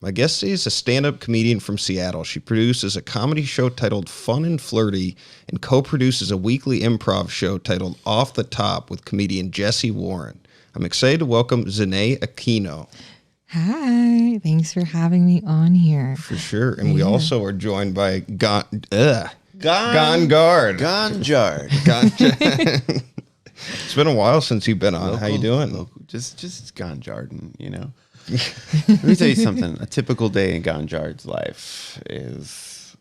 My guest today is a stand-up comedian from Seattle. She produces a comedy show titled Fun and Flirty and co-produces a weekly improv show titled Off the Top with comedian Jesse Warren. I'm excited to welcome Zahnae Aquino. Hi, thanks for having me on here. For sure. And we also are joined by Gard. Gard. It's been a while since you've been on. How you doing? Just Gard, you know. Let me tell you something. A typical day in Gard's life is,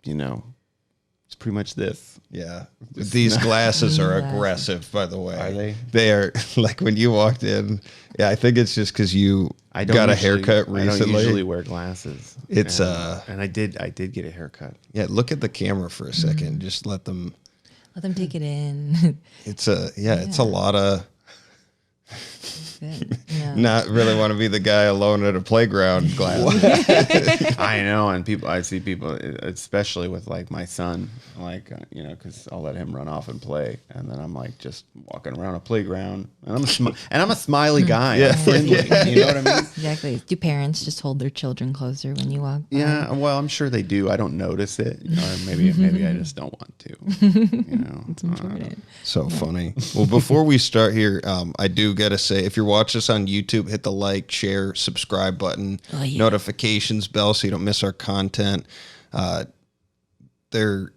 it's pretty much this. Yeah. These glasses are aggressive, by the way. Are they? They are, like when you walked in. Yeah, I think it's just because you got a haircut recently. I don't usually wear glasses. It's and I did get a haircut. Yeah, look at the camera for a second. Just let them take it in. It's a lot of Yeah. not really want to be the guy alone at a playground glass. I know, and I see people, especially with like my son, because I'll let him run off and play, and then I'm like just walking around a playground, and I'm a smiley guy. Yeah. I'm friendly, you know what I mean? Exactly. Do parents just hold their children closer when you walk by? Yeah, well, I'm sure they do. I don't notice it, or maybe I just don't want to. It's important. So funny. Well, before we start here, I do gotta say, if you're watching us on YouTube, hit the like, share, subscribe button, notifications bell so you don't miss our content. There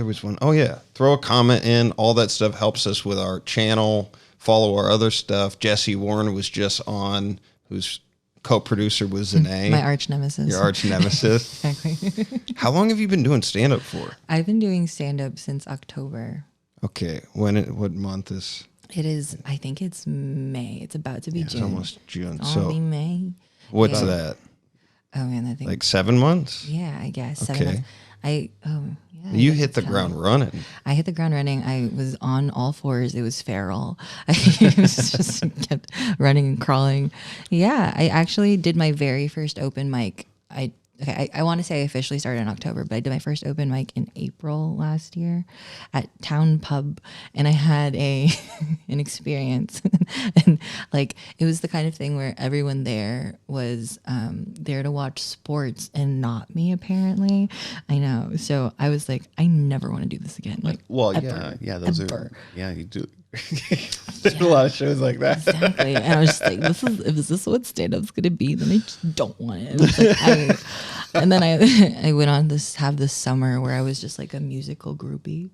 was one. Oh yeah, throw a comment in. All that stuff helps us with our channel. Follow our other stuff. Jesse Warren was just on, who's co-producer with Zahnae. My arch nemesis. Your arch nemesis. Exactly. How long have you been doing stand-up for? I've been doing stand-up since October. Okay, what month is? It is. I think it's May. It's about to be June. It's almost June. It's So only May. what's Yeah. that? Oh man, I think Like 7 months? yeah. I guess Okay. 7 months. Yeah, You I hit the guess ground running. I hit the ground running. I was on all fours. It was feral. I was just kept running and crawling. Yeah, I actually did my very first open mic. I want to say I officially started in October, but I did my first open mic in April last year at Town Pub, and I had an experience, and like it was the kind of thing where everyone there was there to watch sports and not me. Apparently, I know. So I was like, I never want to do this again. Like, Well, ever, those ever. are, you do. There's a lot of shows like that. Exactly. And I was just like, is this what stand-up's gonna be? Then I just don't want it. It was like, and then I went on this summer where I was just like a musical groupie.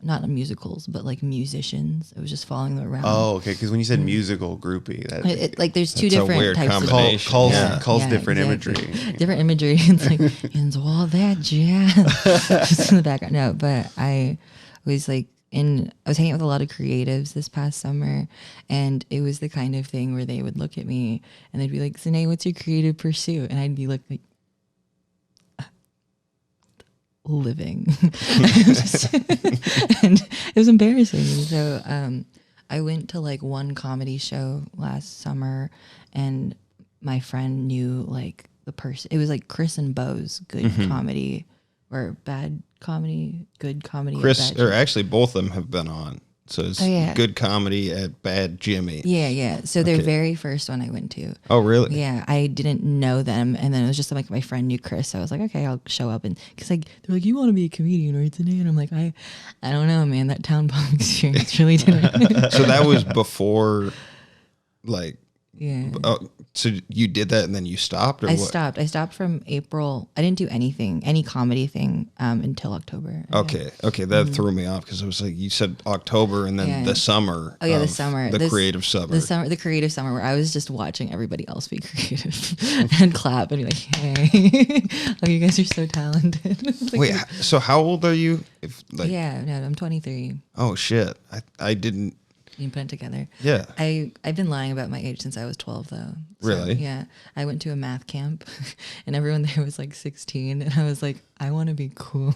Not musicals, but like musicians. I was just following them around. Oh, okay. Because when you said musical groupie, that Like there's two That's a different weird types of combination. calls Yeah, different exactly. imagery. Different imagery. It's like, and all that jazz just in the background. No, but I was like, I was hanging out with a lot of creatives this past summer, and it was the kind of thing where they would look at me and they'd be like, Zahnae, what's your creative pursuit? And I'd be like living. And it was embarrassing. So I went to like one comedy show last summer, and my friend knew like the person. It was like Chris and Bo's good comedy or bad comedy, good comedy. Chris, bad or actually both of them have been on. So it's good comedy at Bad Jimmy. Yeah. So their very first one I went to. Oh, really? Yeah, I didn't know them, and then it was just like my friend knew Chris, so I was like, okay, I'll show up, and because like they're like, you want to be a comedian, right, today? And I'm like, I don't know, man, that Town Pub experience really didn't. So that was before, like, Yeah. so you did that and then you stopped, or I what? stopped. I stopped from April. I didn't do any comedy thing until October. Okay, that threw me off because it was like you said October and then the summer. Oh yeah, the of summer, the creative summer. the creative summer, where I was just watching everybody else be creative and clap and be like, "Hey, oh, you guys are so talented." Like, Wait, so how old are you? yeah, no, I'm 23. Oh shit, I didn't. You can put it together. Yeah. I've been lying about my age since I was 12, though. So, Really? Yeah. I went to a math camp, and everyone there was like 16, and I was like, I want to be cool.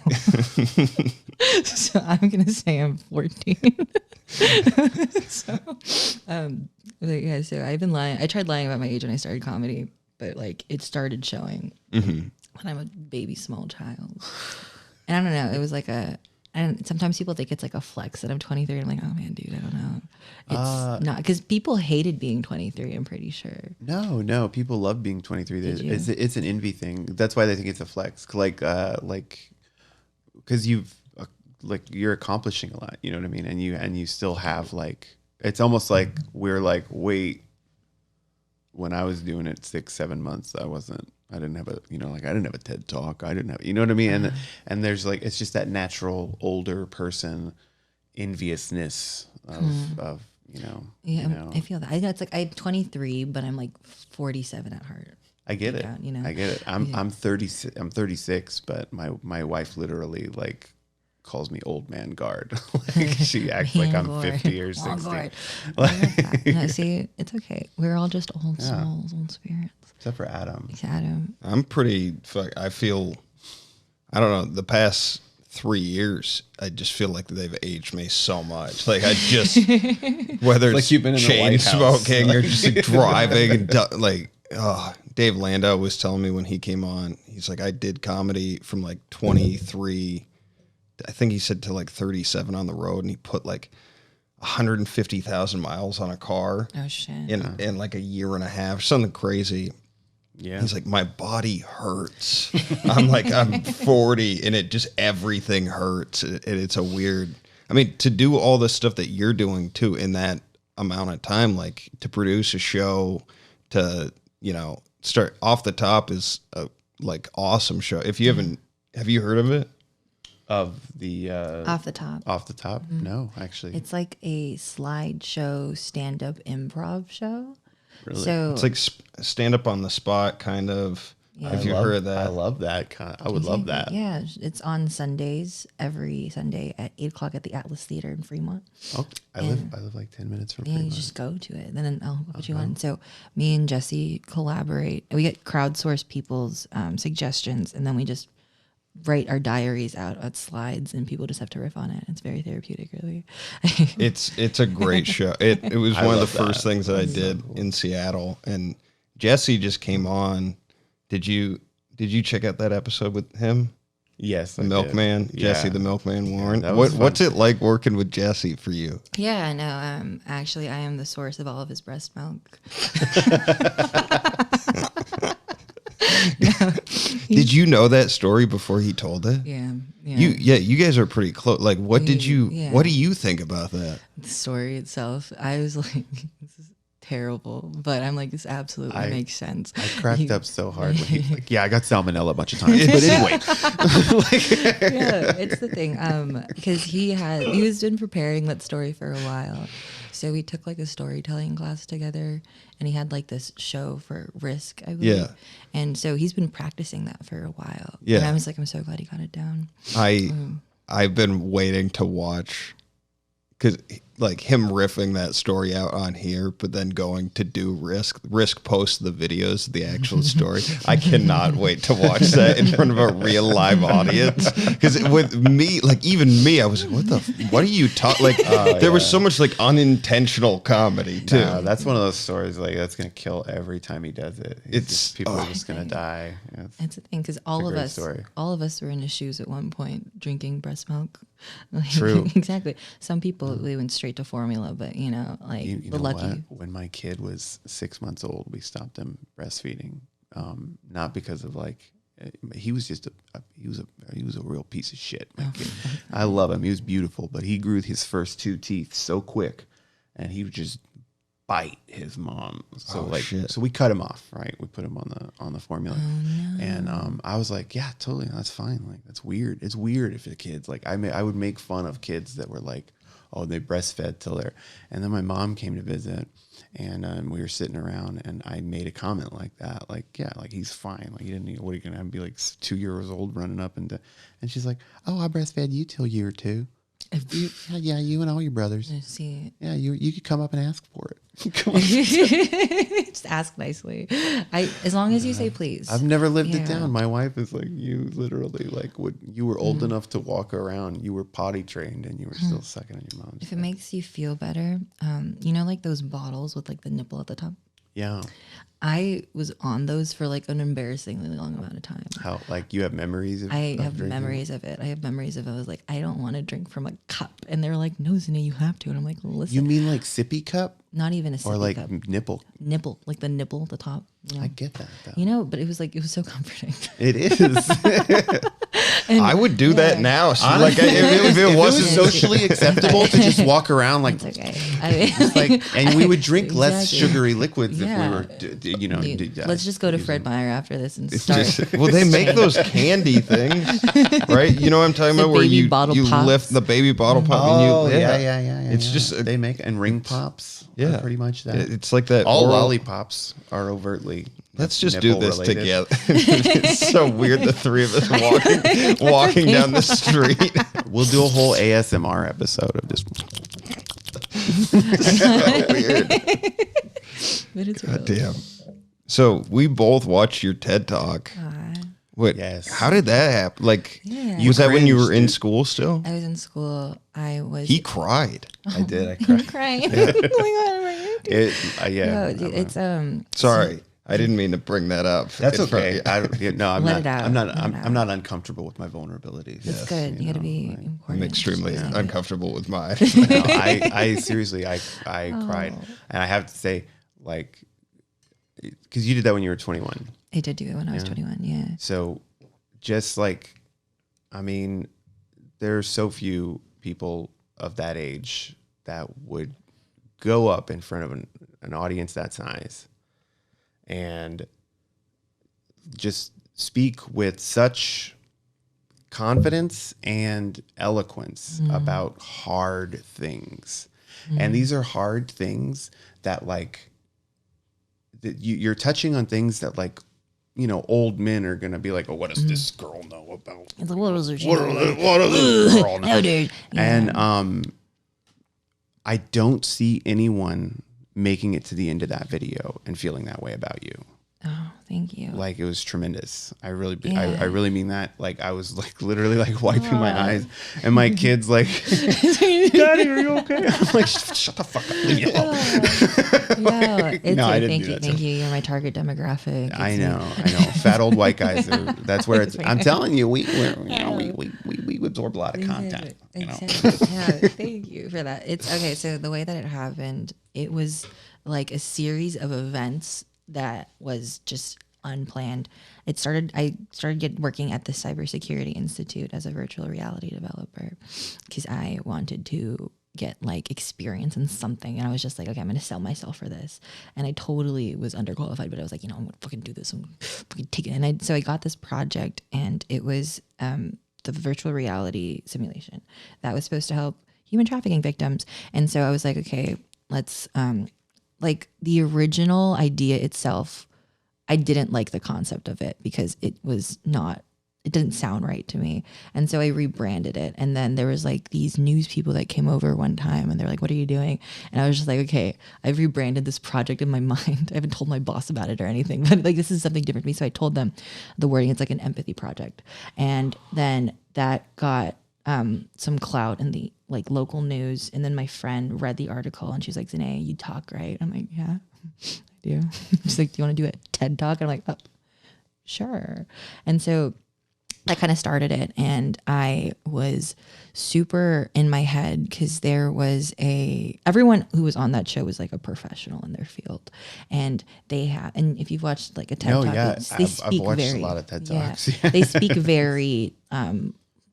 So I'm gonna say I'm 14. So, yeah. So I've been lying. I tried lying about my age when I started comedy, but like it started showing when I'm a baby small child. And I don't know. It was like And sometimes people think it's like a flex that I'm 23. I'm like, oh man, dude, I don't know. It's not, because people hated being 23. I'm pretty sure. No, people love being 23. It's an envy thing. That's why they think it's a flex. Because you're accomplishing a lot. You know what I mean? And you still have like, it's almost like we're like, wait, when I was doing it 6-7 months, I didn't have a TED Talk. I didn't have, you know what I mean? And there's like, it's just that natural older person enviousness of I feel that. It's like I'm 23, but I'm like 47 at heart. I get it. You know? I get it. I'm 36, but my wife literally like calls me old man Gard. Like she acts like I'm 50 or 60. No, see, it's okay. We're all just old souls, old spirits. Except for Adam. I'm pretty. I feel. I don't know. The past 3 years, I just feel like they've aged me so much. Like I just, whether it's you've been in the chain White House, smoking or just like, driving and like, Dave Landau was telling me when he came on, he's like, I did comedy from like 23, I think he said to like 37 on the road, and he put like 150,000 miles on a car. Oh shit! In like a year and a half, something crazy. Yeah. He's like, my body hurts. I'm 40 and it just, everything hurts. And it's a weird, I mean, to do all the stuff that you're doing too in that amount of time, like to produce a show, to, start Off the Top is a like awesome show. If you have you heard of it? Of the Off the Top. Off the Top? Mm-hmm. No, actually. It's like a slideshow stand-up improv show. Really? So it's like stand up on the spot, kind of. Yeah. Have you heard of that? I love that. I would love that. Yeah, it's on Sundays, every Sunday at 8:00 at the Atlas Theater in Fremont. Oh, I live like 10 minutes from Fremont. You just go to it, and then I'll put you on. So me and Jesse collaborate. We get crowdsource people's suggestions, and then we just write our diaries out at slides, and people just have to riff on it. It's very therapeutic, really. It's a great show. It was one of the first things that I did in Seattle, and Jesse just came on. Did you check out that episode with him? Yes, the milkman, Yeah. Jesse the milkman Warren. Yeah, What's it like working with Jesse for you? Yeah, I know. Actually, I am the source of all of his breast milk. No. Did you know that story before he told it? Yeah. You guys are pretty close. Like, what do you think about that? The story itself, I was like, this is terrible, but I'm like, this absolutely makes sense. I cracked up so hard when he's like, yeah, I got salmonella a bunch of times, but anyway. Yeah, it's the thing. Because he's been preparing that story for a while. So we took like a storytelling class together, and he had like this show for Risk, I believe. Yeah. And so he's been practicing that for a while. Yeah. And I was like, I'm so glad he got it down. I've been waiting to watch, because like him riffing that story out on here, but then going to do Risk posts the videos, the actual story. I cannot wait to watch that in front of a real live audience. Because with me, like even me, I was like, what are you talking? Like there was so much like unintentional comedy too. No, that's one of those stories like that's gonna kill every time he does it. People are just gonna die. Yeah, it's the thing, because all of us were in his shoes at one point, drinking breast milk. Like, True. Exactly. Some people they went straight to formula, but like you the know lucky. what? When my kid was 6 months old, we stopped him breastfeeding. Not because of like he was just he was a real piece of shit. My kid. I love him. He was beautiful, but he grew his first 2 teeth so quick, and he would just bite his mom. So so we cut him off, right? We put him on the formula. Oh, no. And I was like, yeah, totally, that's fine. Like that's weird. It's weird if the kids like I would make fun of kids that were like, oh, they breastfed till they're, and then my mom came to visit, and we were sitting around, and I made a comment like that, like, yeah, like he's fine, like he didn't. What are you gonna be like 2 years old running up and she's like, oh, I breastfed you till you were 2. You and all your brothers. See, yeah, you could come up and ask for it. Just ask nicely. As long as you say please. I've never lived it down. My wife is like, you literally like you were old enough to walk around, you were potty trained, and you were still sucking on your mom's. If it makes you feel better, like those bottles with like the nipple at the top. Yeah. I was on those for like an embarrassingly long amount of time. How, like, you have memories of I of have drinking? memories of it. I have memories of it. I was like, I don't want to drink from a cup. And they're like, no, Zahnae, you have to. And I'm like, listen. You mean like sippy cup? Not even a sippy Or like cup. nipple? Nipple, like the nipple, the top. You know? I get that, though. You know, but it was so comforting. It is. I would do that now. So like, Honestly, if it wasn't socially acceptable to just walk around like, It's okay. I mean, like, and we would drink less Exactly. sugary liquids if we Yeah. were, you know. let's just go to Fred Meyer after this and start. well, they make those candy things, right? You know what I'm talking The about, where baby you bottle pops. lift the baby bottle pop. Oh, and you, yeah. It's just they make, and ring pops. Yeah. Are pretty much that. it's like that. All oral- lollipops are overtly. Let's just do nipple this related. together. It's so weird, the three of us walking down the street. We'll do a whole ASMR episode of this. So weird. But it's real. Damn. So we both watched your TED Talk. What? Yes. How did that happen? Like, Yeah. was that when you were cringed, in dude. school still? I was in school. I was He cried. I did. I I'm cried. crying. Oh my God. It, yeah. No, it's Sorry, I didn't mean to bring that up. That's in front of okay. you. No, I'm Let not. it out. I'm not. Let it I'm out. not uncomfortable with my vulnerabilities. It's good. You got to be I'm important. extremely Exactly. uncomfortable with mine. No, I seriously, I cried, and I have to say, like, because you did that when you were 21. I did do it when I was 21. Yeah. So, just like, I mean, there's so few people of that age that would go up in front of an audience that size and just speak with such confidence and eloquence about hard things. And these are hard things that, like, that you're touching on things that, like, you know, old men are going to be like, oh, what does this girl know about? It's like, what was it? What does this girl know? No, dude. Yeah. And I don't see anyone making it to the end of that video and feeling that way about you. Oh, thank you. Like, it was tremendous. I really Yeah. I really mean that. Like, I was like literally like wiping my eyes, and my kids like, Daddy, are you okay? I'm like, shut the fuck up, leave me alone. No, it's No, I like, didn't thank do you, that. thank you. You're my target demographic. I It's know. Fat old white guys. That's where it's. I'm telling you, we absorb a lot of content. You know? Exactly. Yeah, thank you for that. It's okay. So the way that it happened, it was like a series of events that was just unplanned. I started working at the Cybersecurity Institute as a virtual reality developer because I wanted to get like experience in something, and I was just like, okay, I'm gonna sell myself for this. And I totally was underqualified, but I was like, you know, I'm gonna fucking do this. I'm gonna fucking take it. And so I got this project, and it was the virtual reality simulation that was supposed to help human trafficking victims. And so I was like, okay, let's like the original idea itself, I didn't like the concept of it because it didn't sound right to me. And so I rebranded it. And then there was like these news people that came over one time and they're like, what are you doing? And I was just like, okay, I've rebranded this project in my mind. I haven't told my boss about it or anything, but like, this is something different to me. So I told them the wording, it's like an empathy project. And then that got some clout in the like local news. And then my friend read the article and she's like, Zahnae, you talk, right? I'm like, yeah, I do. She's like, do you want to do a TED Talk? And I'm like, oh, sure. And so that kind of started it. And I was super in my head because there was everyone who was on that show was like a professional in their field. And and if you've watched like a TED Talk, yeah. they I've speak watched very, a lot of TED yeah, Talks. they speak very,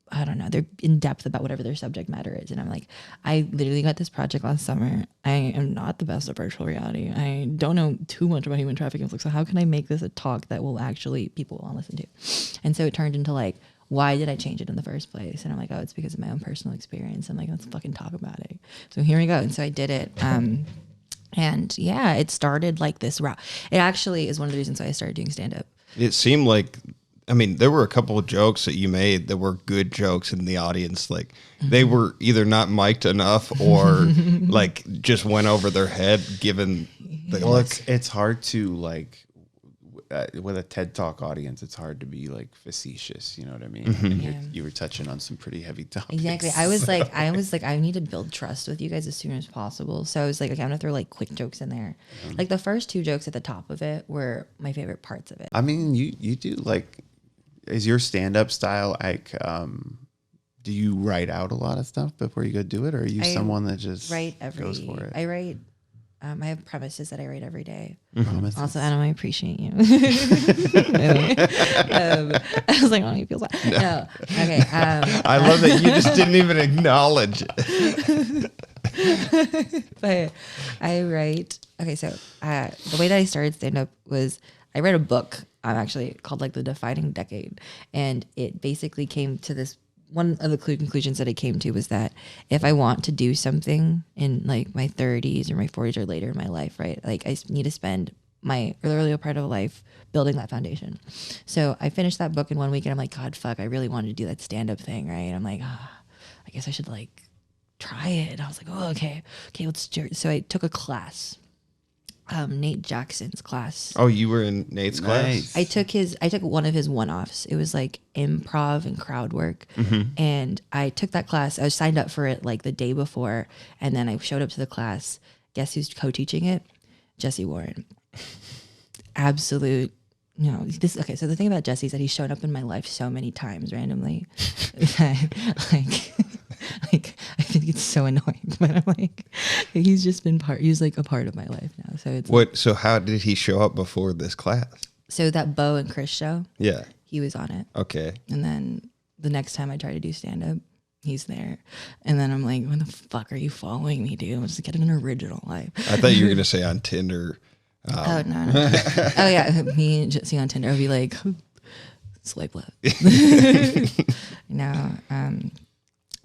I don't know, they're in depth about whatever their subject matter is. And I'm like, I literally got this project last summer. I am not the best at virtual reality. I don't know too much about human trafficking. So how can I make this a talk that will actually people will listen to? And so it turned into like, why did I change it in the first place? And I'm like, oh, it's because of my own personal experience. I'm like, let's fucking talk about it. So here we go. And so I did it. And yeah, it started like this route. It actually is one of the reasons why I started doing stand up. It seemed like, I mean, there were a couple of jokes that you made that were good jokes in the audience. Like they were either not mic'd enough or like just went over their head given the Well, it's hard to like, with a TED Talk audience, it's hard to be like facetious. You know what I mean? Mm-hmm. And Yeah. you were touching on some pretty heavy topics. Exactly. I was like, I need to build trust with you guys as soon as possible. So I was like, okay, I'm gonna throw like quick jokes in there. Like the first 2 jokes at the top of it were my favorite parts of it. I mean, you do like, is your stand-up style like, do you write out a lot of stuff before you go do it, or are you someone that just goes for it? I write. I have premises that I write every day. Promises. Also, Adam, I appreciate you. Anyway, I was like, oh, he feels bad. No, okay. I love that you just didn't even acknowledge it. But I write. Okay, so the way that I started stand up was I read a book actually called like The Defining Decade, and it basically came to this. One of the conclusions that I came to was that if I want to do something in like my 30s or my 40s or later in my life, right, like I need to spend my earlier part of life building that foundation. So I finished that book in 1 week, and I'm like, God, fuck, I really wanted to do that stand-up thing, right? I'm like, I guess I should like try it. I was like, oh, okay, let's do it. So I took a class. Nate Jackson's class. Oh, you were in Nate's class? I took one of his one-offs. It was like improv and crowd work. And I took that class. I was signed up for it like the day before, and then I showed up to the class. Guess who's co-teaching it? Jesse Warren. Absolute. Okay, so the thing about Jesse is that he's shown up in my life so many times randomly that like I think it's so annoying, but I'm like, he's just been he's like a part of my life now. So it's So how did he show up before this class? So that Bo and Chris show, Yeah. he was on it. Okay. And then the next time I try to do stand up, he's there. And then I'm like, when the fuck are you following me, dude? Let's get an original life. I thought you were gonna say on Tinder. Oh no. Oh yeah, me and Jesse on Tinder would be like, swipe left. No,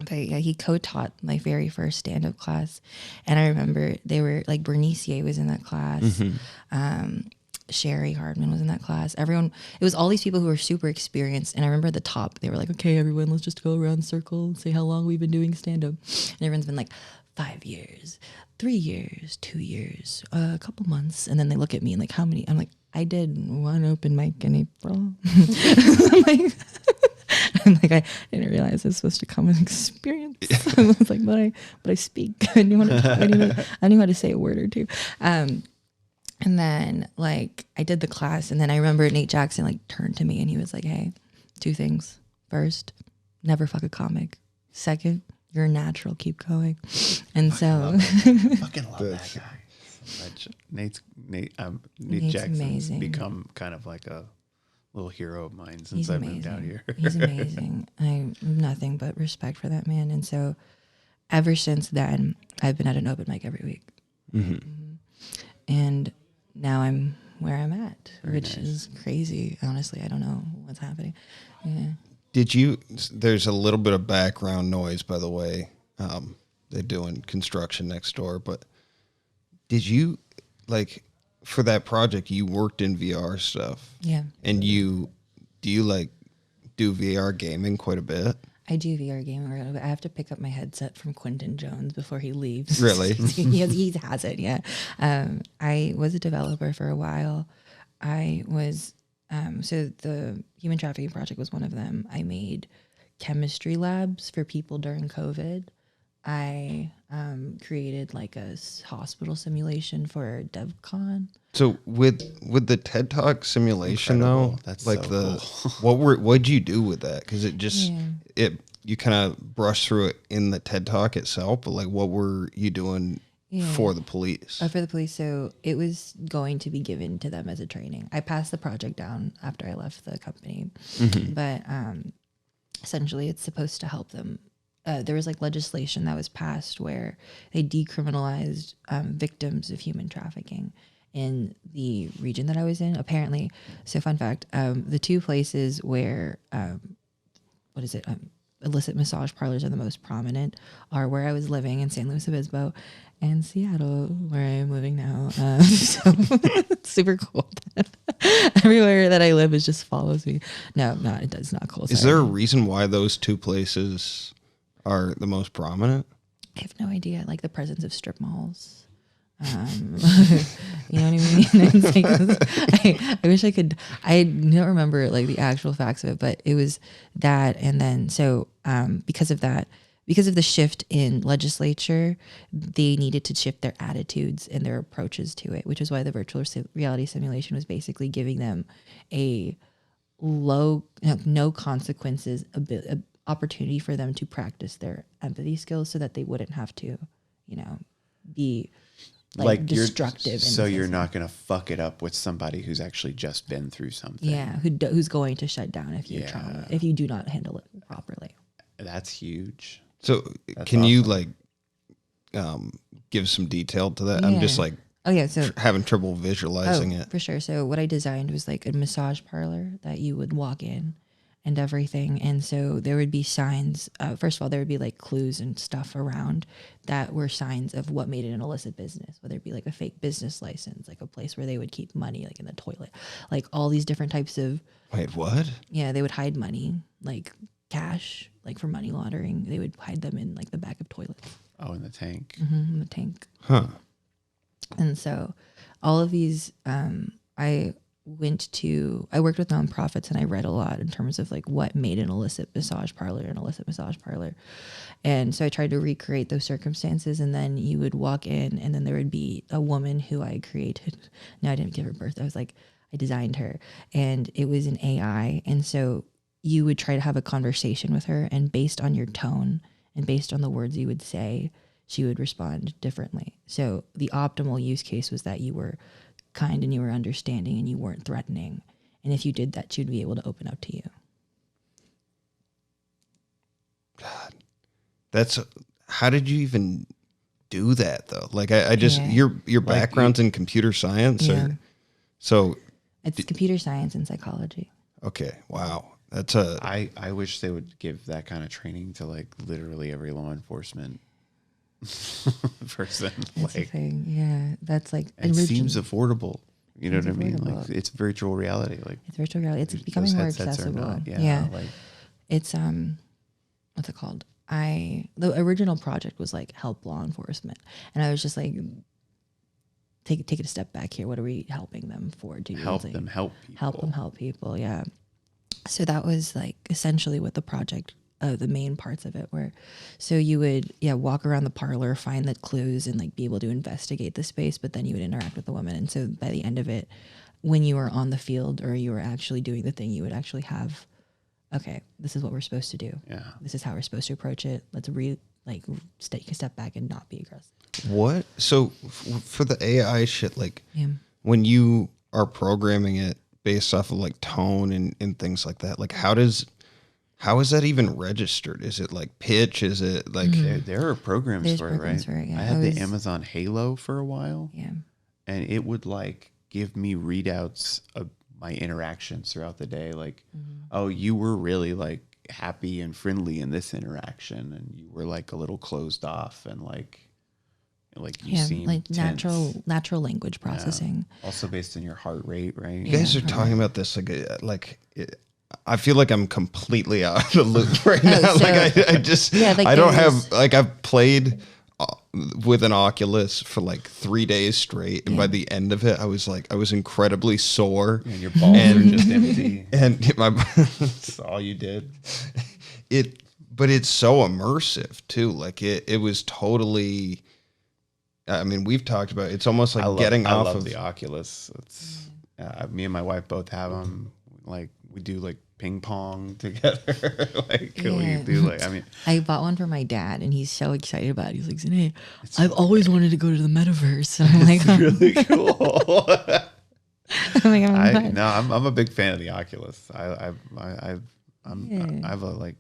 but yeah, he co-taught my very first stand-up class, and I remember they were like Bernice was in that class, Sherry Hardman was in that class. Everyone, it was all these people who were super experienced, and I remember at the top they were like, "Okay, everyone, let's just go around circle and say how long we've been doing stand-up," and everyone's been like, 5 years, 3 years, 2 years, a couple months, and then they look at me and like, how many? I'm like, I did 1 open mic in April. I'm like, I didn't realize it's supposed to come with experience. I was like, but I speak. I knew how to say a word or two. And then like I did the class, and then I remember Nate Jackson like turned to me and he was like, hey, 2 things. First, never fuck a comic. Second, you're a natural. Keep going. And so Fucking love that guy. Nate Nate's Jackson's amazing. become kind of like a little hero of mine since He's I amazing. moved out here. He's amazing. I have nothing but respect for that man. And so ever since then, I've been at an open mic every week. And now I'm where I'm at, which is crazy. Honestly, I don't know what's happening. Yeah. There's a little bit of background noise, by the way. They're doing construction next door, but did you, like, for that project, you worked in VR stuff? Yeah. And do you like do VR gaming quite a bit? I do VR gaming a little bit. I have to pick up my headset from Quentin Jones before he leaves. Really? he has it, yeah. I was a developer for a while. I was, so the Human Trafficking Project was one of them. I made chemistry labs for people during COVID. I created like a hospital simulation for DevCon. So with the TED Talk simulation Incredible. though, That's like so cool. what'd you do with that? Because it just you kind of brushed through it in the TED Talk itself, but like what were you doing for the police? For the police, so it was going to be given to them as a training. I passed the project down after I left the company, but essentially it's supposed to help them. There was like legislation that was passed where they decriminalized victims of human trafficking in the region that I was in, apparently. So fun fact, the 2 places where, illicit massage parlors are the most prominent are where I was living in San Luis Obispo and Seattle, where I am living now. So it's super cool. Everywhere that I live, it just follows me. No, it's not cool. Is Sorry. there a reason why those 2 places are the most prominent? I have no idea. Like the presence of strip malls. You know what I mean? It's like, I wish I could. I don't remember like the actual facts of it, but it was that. And then so because of that, because of the shift in legislature, they needed to shift their attitudes and their approaches to it, which is why the virtual reality simulation was basically giving them a low, no consequences, a opportunity for them to practice their empathy skills so that they wouldn't have to, be like destructive. So you're not going to fuck it up with somebody who's actually just been through something. Yeah, who's going to shut down if you trauma, if you do not handle it properly. That's huge. So can you like give some detail to that? I'm just like so having trouble visualizing it. For sure. So what I designed was like a massage parlor that you would walk in and everything. And so there would be signs. First of all, there would be like clues and stuff around that were signs of what made it an illicit business, whether it be like a fake business license, like a place where they would keep money, like in the toilet, like all these different types of. Wait, what? Yeah, they would hide money, like cash, like for money laundering. They would hide them in like the back of toilets. Oh, in the tank. Mm-hmm, in the tank. Huh. And so all of these, I worked with nonprofits and I read a lot in terms of like what made an illicit massage parlor. And so I tried to recreate those circumstances, and then you would walk in and then there would be a woman who I created. No, I didn't give her birth. I designed her, and it was an AI. And so you would try to have a conversation with her, and based on your tone and based on the words you would say, she would respond differently. So the optimal use case was that you were kind and you were understanding and you weren't threatening. And if you did that, she'd be able to open up to you. God, how did you even do that though? Like I just, your background's in computer science or so. It's computer science and psychology. Okay. Wow. That's I wish they would give that kind of training to like literally every law enforcement person. That's the thing. Yeah. That's like, it seems affordable. You know what I mean? Like it's virtual reality. Like it's virtual reality. It's becoming more accessible. Yeah. Like, it's, what's it called? The original project was like help law enforcement. And I was just like, take it a step back here. What are we helping them for? Help them help people. Help them help people. Yeah. So that was like essentially what the project, the main parts of it were. So you would, walk around the parlor, find the clues and like be able to investigate the space, but then you would interact with the woman. And so by the end of it, when you were on the field or you were actually doing the thing, you would actually have, okay, this is what we're supposed to do. Yeah. This is how we're supposed to approach it. Let's take a step back and not be aggressive. What? So for the AI shit, like when you are programming it based off of like tone and things like that, like how is that even registered? Is it like pitch? Is it like there are programs for it, right? Yeah. I had the Amazon Halo for a while. Yeah. And it would like give me readouts of my interactions throughout the day. Like, oh, you were really like happy and friendly in this interaction, and you were like a little closed off and like you seem like tense. natural language processing. Also based on your heart rate, right? You guys are talking about this I feel like I'm completely out of the loop right now. So, I just I don't have like I've played with an Oculus for like 3 days straight, and by the end of it, I was incredibly sore. And your balls are just empty. And That's all you did. But it's so immersive too. Like it was totally. I mean, we've talked about it. It's almost like I love the Oculus. It's me and my wife both have them. Like we do like ping pong together. We do like. I mean, I bought one for my dad, and he's so excited about it. He's like, "Zahnae, I've always wanted to go to the metaverse." And I'm like, really cool. I'm I'm a big fan of the Oculus. I have a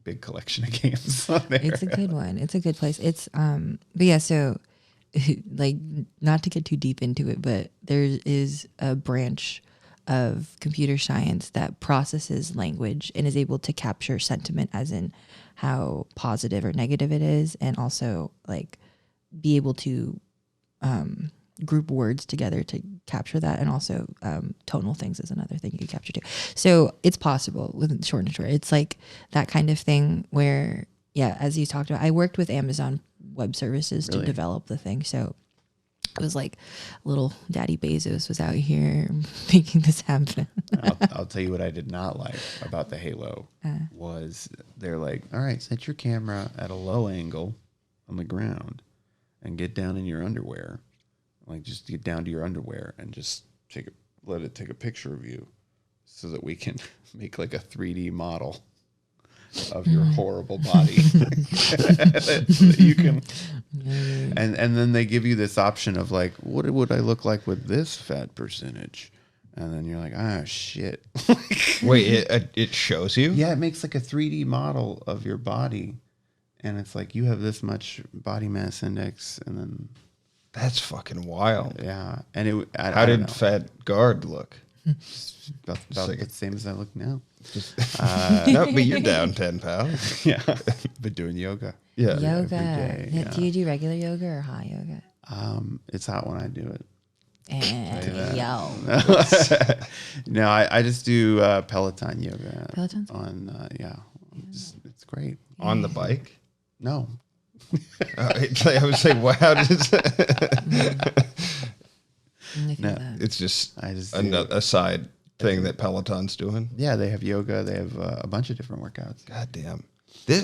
big collection of games on there. It's a good one. It's a good place. It's but yeah, so like not to get too deep into it, but there is a branch of computer science that processes language and is able to capture sentiment as in how positive or negative it is, and also like be able to group words together to capture that, and also tonal things is another thing you can capture too. So it's possible with short and short. It's like that kind of thing where, as you talked about, I worked with Amazon Web Services to develop the thing. So It was like little Daddy Bezos was out here making this happen. I'll tell you what I did not like about the Halo was they're like, all right, set your camera at a low angle on the ground and get down in your underwear. Like just get down to your underwear and just let it take a picture of you so that we can make like a 3D model of your horrible body. that you can and then they give you this option of like, what would I look like with this fat percentage? And then you're like, ah, shit. Wait, it shows you? Yeah, it makes like a 3D model of your body, and it's like you have this much body mass index, and then That's fucking wild. yeah, and How did Fat Gard look? about the same as I look now. No, but you're down 10 pounds. Yeah, been doing yoga. Yeah. Yoga. day, yeah. Do you do regular yoga or hot yoga? It's hot when I do it. Yo. No, I just do Peloton yoga. Peloton's on it's great. On the bike? No, I was like, wow, how does I feel No. that. it's just I just a side thing that Peloton's doing? yeah, they have yoga. They have a bunch of different workouts. God damn.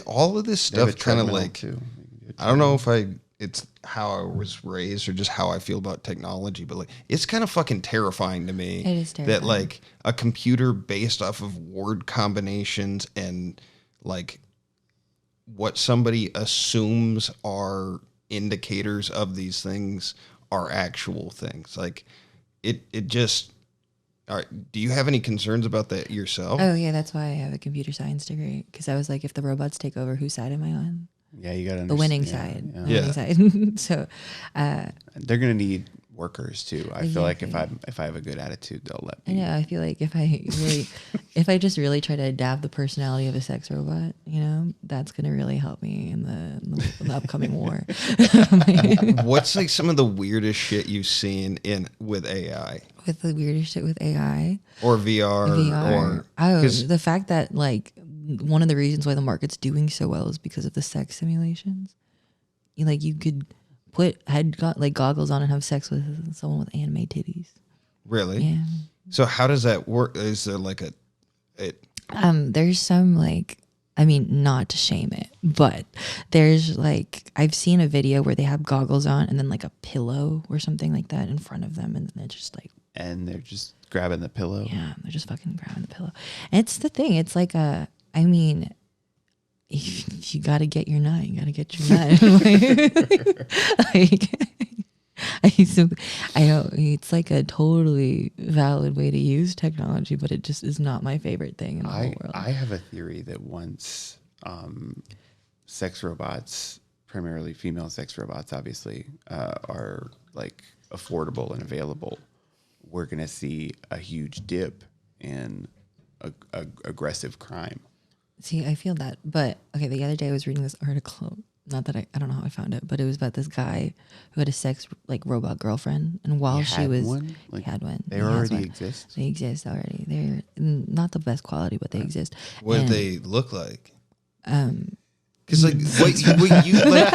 All of this They have a stuff kind of treadmill, like, too. You can do a I don't know if it's how I was raised or just how I feel about technology, but like, it's kind of fucking terrifying to me. It is that terrifying. like a computer based off of word combinations and like what somebody assumes are indicators of these things are actual things. Like it just, all right, do you have any concerns about that yourself? Oh yeah, that's why I have a computer science degree, because I was like, if the robots take over, whose side am I on? Yeah, you got to The winning side. Yeah. The winning side. So They're gonna need workers too. I feel like Exactly. if I have a good attitude, they'll let I me. know, I feel like if I just really try to adapt the personality of a sex robot, that's gonna really help me in the upcoming war. What's like some of the weirdest shit you've seen with AI With the weirdest shit with AI. or VR, or Oh, 'cause- the fact that like one of the reasons why the market's doing so well is because of the sex simulations. You could put goggles on and have sex with someone with anime titties. really? Yeah. So how does that work? Is there like There's some not to shame it, but there's I've seen a video where they have goggles on and then like a pillow or something like that in front of them, and then they're just And they're just grabbing the pillow. yeah, they're just fucking grabbing the pillow. And it's the thing. It's like if you got to get your nut, you got to get your nut. I know it's like a totally valid way to use technology, but it just is not my favorite thing in the whole world. I have a theory that once sex robots, primarily female sex robots, obviously, are like affordable and available, we're going to see a huge dip in aggressive crime. See, I feel that. But okay, the other day I was reading this article. Not that I don't know how I found it, but it was about this guy who had a sex robot girlfriend, and while she had was one? he had one, They He has already one. exist? They exist already. They're not the best quality, but they exist. what do And, they look like? Because like what you like,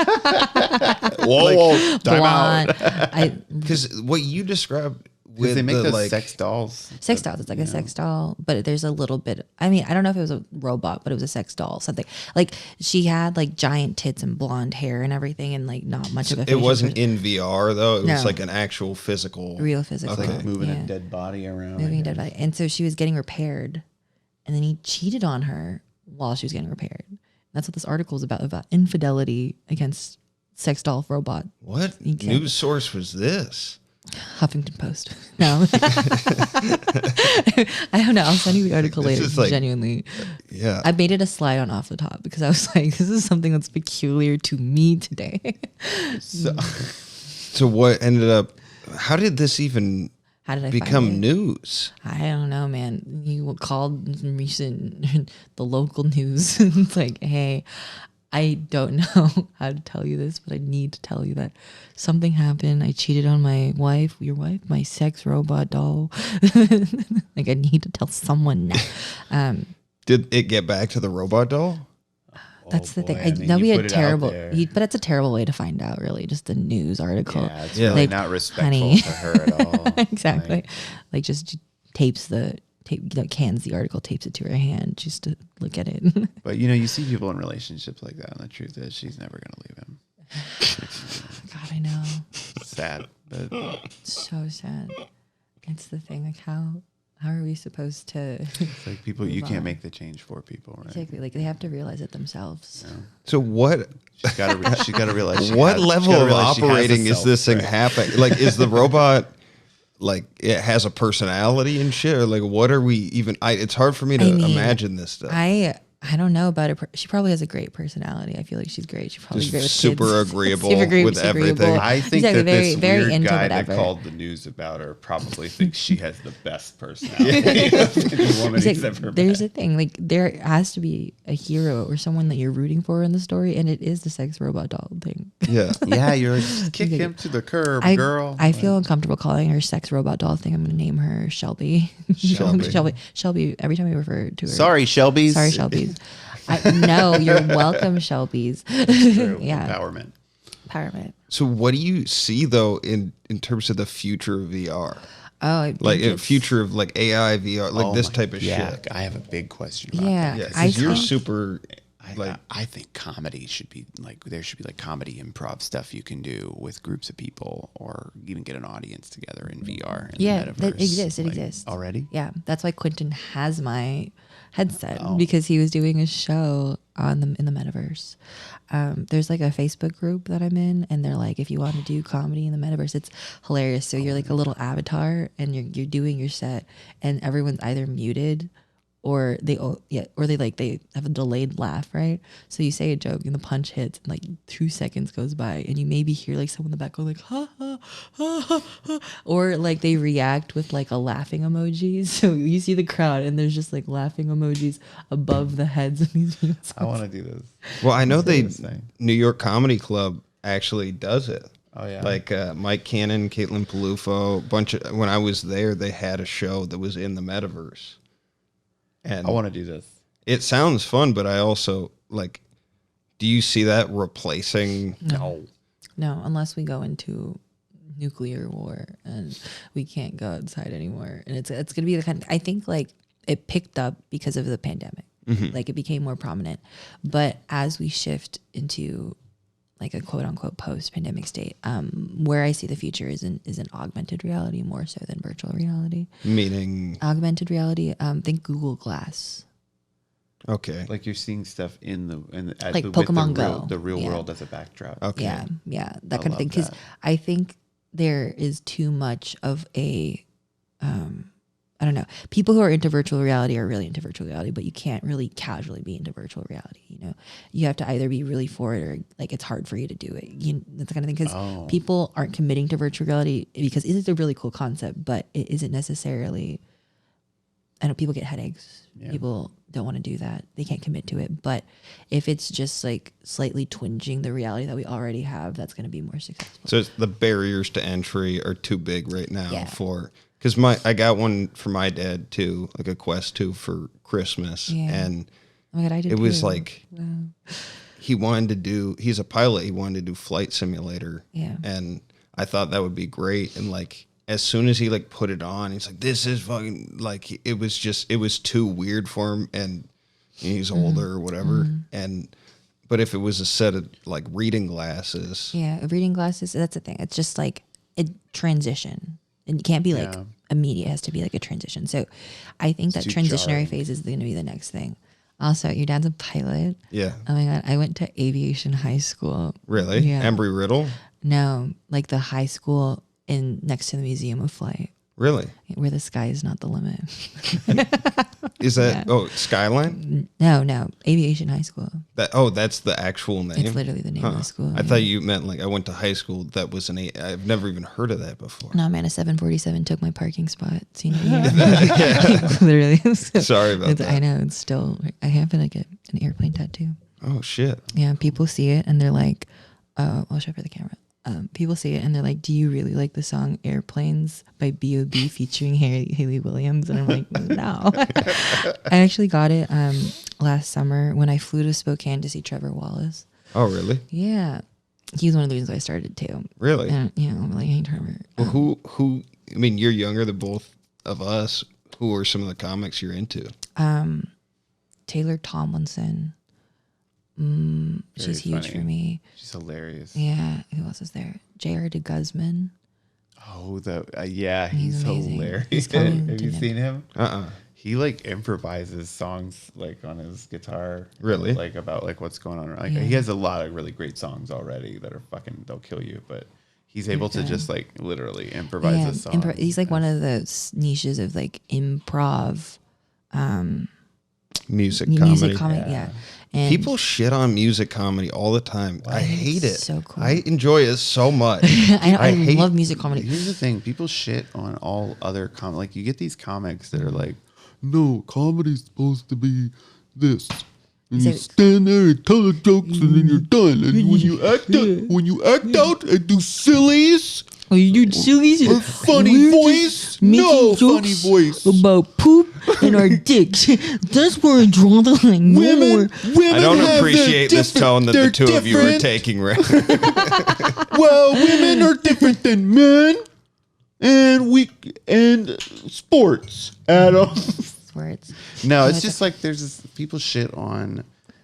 Whoa, time out. blonde. because what you described Because with they make the those like sex dolls. Sex dolls. It's like a sex doll, but there's a little bit. I mean, I don't know if it was a robot, but it was a sex doll. Something like she had like giant tits and blonde hair and everything, and like not much of a. it facial wasn't expression. in VR though. It was No. like an actual physical, Real physical. Okay. Like moving Yeah. a dead body around. Moving I a dead guess. body. And so she was getting repaired, and then he cheated on her while she was getting repaired. That's what this article is about infidelity against sex doll robot. What You can't- news source was this? Huffington Post. No. I don't know. I'll send you the article This later. is like- Genuinely. Yeah. I made it a slide on off the top because I was like, this is something that's peculiar to me today. So what ended up? How did this even How did I become find it? news? I don't know, man. You called recent the local news. It's like, hey, I don't know how to tell you this, but I need to tell you that something happened. I cheated on my wife, your wife, my sex robot doll. Like I need to tell someone now. Did it get back to the robot doll? That's the thing. boy. I mean, That'd you be a put it out terrible. there. But that's a terrible way to find out. Really, just a news article. Yeah, it's Yeah. really Like, not respectful honey. to her at all. Exactly. Like just cans the article, tapes it to her hand just to look at it. But you see people in relationships like that, and the truth is, she's never gonna leave him. God, I know. Sad, but So sad. It's the thing. Like how are we supposed to? it's like people, you Move can't on. make the change for people, right? Exactly. Like they have to realize it themselves. So what She's got to realize. what level of operating is this thing happening? Like, is the robot like it has a personality and shit? Or like, what are we even? It's hard for me to imagine this stuff. I don't know about her. She probably has a great personality. I feel like she's great. She's probably Just great with super kids. agreeable Super with everything. I think Exactly, that this very weird into guy whatever. that called the news about her probably thinks she has the best personality of any woman It's he's like, ever there's met. a thing, like there has to be a hero or someone that you're rooting for in the story, and it is the sex robot doll thing. Yeah. Yeah, you're like, just kick him to the curb, I, girl. I feel uncomfortable calling her sex robot doll thing. I'm gonna name her Shelby. Shelby. Shelby. Every time we refer to her. Sorry, Shelby's. Sorry, Shelby's. No, you're welcome, Shelby's. True. Yeah. Empowerment. Empowerment. So what do you see though in terms of the future of VR? Oh, I think Like a it's- future of like AI, VR, like Oh this my- type of yeah, shit. I have a big question about Yeah, that. Yeah, I because you're think- super like I think comedy should be like, there should be like comedy improv stuff you can do with groups of people, or even get an audience together in VR. In Yeah, the that metaverse. exists. It Like, exists already. Yeah, that's why Quentin has my headset Oh. because he was doing a show in the metaverse. There's like a Facebook group that I'm in, and they're like, if you want to do comedy in the metaverse, it's hilarious. So you're like a little avatar, and you're doing your set, and everyone's either muted or they have a delayed laugh, right? So you say a joke and the punch hits and like 2 seconds goes by and you maybe hear like someone in the back go like ha ha ha ha, ha. Or like they react with like a laughing emoji. So you see the crowd and there's just like laughing emojis above the heads of these people. I want to do this. well, I know they this thing. New York Comedy Club actually does it. Oh yeah. Like Mike Cannon, Caitlin Palufo, when I was there, they had a show that was in the metaverse. And I want to do this. it sounds fun, but I also like, do you see that replacing? No. No, unless we go into nuclear war and we can't go outside anymore. And it's going to be the kind I think like it picked up because of the pandemic. Like it became more prominent. But as we shift into like a quote unquote post pandemic state, where I see the future is in augmented reality more so than virtual reality. Meaning, Augmented reality, think Google Glass. okay. Like you're seeing stuff Like Pokemon Go. the real Yeah. world as a backdrop. Okay. Yeah, that I kind of thing. love Because that. I think there is too much of a, I don't know. People who are into virtual reality are really into virtual reality, but you can't really casually be into virtual reality. You have to either be really for it or like it's hard for you to do it. That's the kind of thing because people aren't committing to virtual reality because it is a really cool concept, but it isn't necessarily. I know people get headaches. Yeah. People don't want to do that. They can't commit to it. But if it's just like slightly twinging the reality that we already have, that's going to be more successful. So it's the barriers to entry are too big right now Yeah. because I got one for my dad too, like a Quest 2 for Christmas. Yeah. And Oh my God, I did it was too. like, Wow. he's a pilot. He wanted to do flight simulator. Yeah. And I thought that would be great. And like, as soon as he like put it on, he's like, this is fucking like, it was too weird for him. And he's older or whatever. But if it was a set of like reading glasses, Yeah, reading glasses, that's the thing. It's just like a transition. And it can't be like Yeah. immediate. It has to be like a transition. So I think that too transitionary jarring. phase is going to be the next thing. Also, your dad's a pilot. yeah, Oh my God, I went to aviation high school. really? Yeah. Embry-Riddle? No, like the high school next to the Museum of Flight, Really? where the sky is not the limit. Is that, Skyline? No, aviation high school. That's the actual name? It's literally the name of the school. I thought you meant like I went to high school that was I've never even heard of that before. No, man, a 747 took my parking spot senior year. Literally. Sorry about that. I know. It's still, I have like an airplane tattoo. Oh shit. Yeah, people see it and they're like, I'll show it for the camera. People see it and they're like, do you really like the song Airplanes by B.O.B. featuring Haley Williams? And I'm like, no. I actually got it last summer when I flew to Spokane to see Trevor Wallace. Oh, really? Yeah. He's one of the reasons I started too. Really? And, I'm like, hey, Trevor. Well, who, I mean, you're younger than both of us. Who are some of the comics you're into? Taylor Tomlinson. She's huge for me. She's hilarious. Yeah. Who else is there? J.R. Guzman. Oh, yeah, he's amazing. hilarious. He's coming Have to you Nip. seen him? Uh-uh. He like improvises songs like on his guitar. Really? Like about like what's going on. Like Yeah. he has a lot of really great songs already that are fucking, they'll kill you. But he's able to just like literally improvise a song. He's like one of those niches of like improv. Music Music comedy. comedy, yeah. And People shit on music comedy all the time. I hate it. so cool. I enjoy it so much. I hate- love music comedy. Here's the thing: people shit on all other like you get these comics that are like, no, comedy's supposed to be this. And you stand there and tell the jokes, and then you're done. And when you act out and do sillies, Oh, you do sillies or funny voice, no funny voice. about poop and our dicks. That's where I draw the line. Women I don't have their appreciate this different- tone that they're the two of you are different. taking, right? Well, women are different than men, and sports, Adam. Words. No, it's just like there's this, people shit on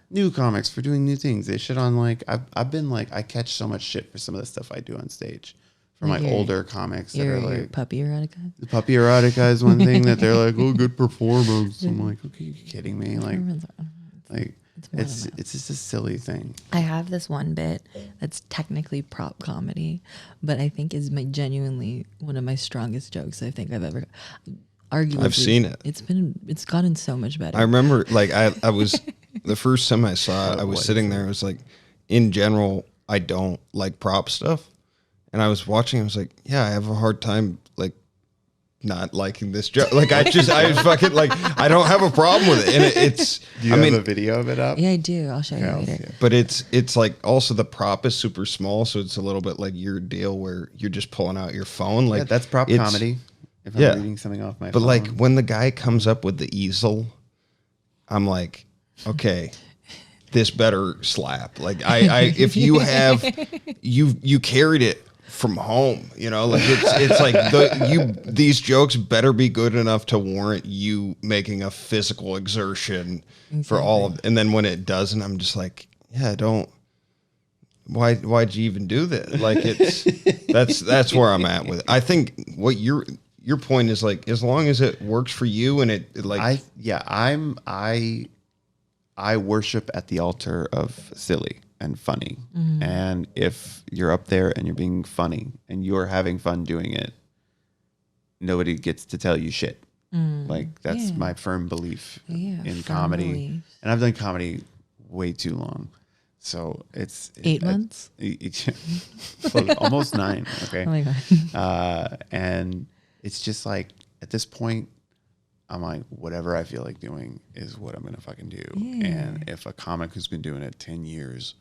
new comics for doing new things. They shit on like I've been like I catch so much shit for some of the stuff I do on stage for my Like older comics that are Your like puppy erotica. the puppy erotica is one thing that they're like, oh, good performance. I'm like, okay, you kidding me? Like it's just a silly thing. I have this one bit that's technically prop comedy, but I think is genuinely one of my strongest jokes I think I've ever. Arguably, I've seen it. It's gotten so much better. I remember, like, I was, the first time I saw it, I was sitting there, I was like, in general, I don't like prop stuff. And I was watching, I was like, yeah, I have a hard time, like, not liking this joke. Like, I was fucking, like, I don't have a problem with it. And it's, Do you have a video of it up? Yeah, I do. I'll show you later. But it's like also the prop is super small, so it's a little bit like your deal where you're just pulling out your phone. Like Yeah, that's prop it's- comedy. If I'm yeah. reading something off my But phone. like when the guy comes up with the easel, I'm like, okay, this better slap. Like I if you have you carried it from home, you know, like it's like these jokes better be good enough to warrant you making a physical exertion for all of, and then when it doesn't, I'm just like, yeah, why'd you even do that? Like that's where I'm at with it. I think what your point is, like, as long as it works for you and it like I worship at the altar of silly and funny. Mm-hmm. And if you're up there and you're being funny and you're having fun doing it, nobody gets to tell you shit. Like that's my firm belief in firm comedy. belief. And I've done comedy way too long. So it's 8 months. Almost 9. Okay. Oh my god. And it's just like at this point, I'm like, whatever I feel like doing is what I'm gonna fucking do. Yeah. And if a comic who's been doing it 10 years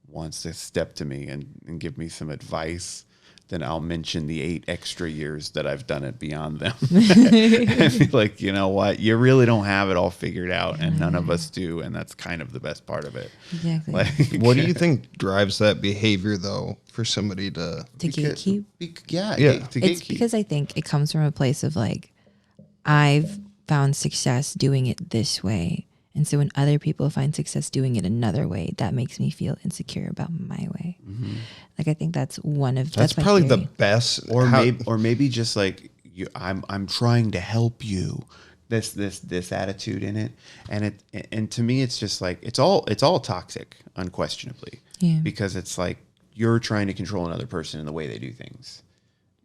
wants to step to me and give me some advice, then I'll mention the 8 extra years that I've done it beyond them. And be like, you know what? You really don't have it all figured out, and none of us do, and that's kind of the best part of it. Exactly. Like, what do you think drives that behavior though for somebody to gatekeep. To It's gatekeep. because I think it comes from a place of like, I've found success doing it this way. And so when other people find success doing it another way, that makes me feel insecure about my way. Mm-hmm. Like, I think that's one of, that's my probably the theory. best or maybe just like I'm trying to help you. This attitude in it, and to me it's just like it's all toxic, unquestionably. Yeah. Because it's like you're trying to control another person in the way they do things.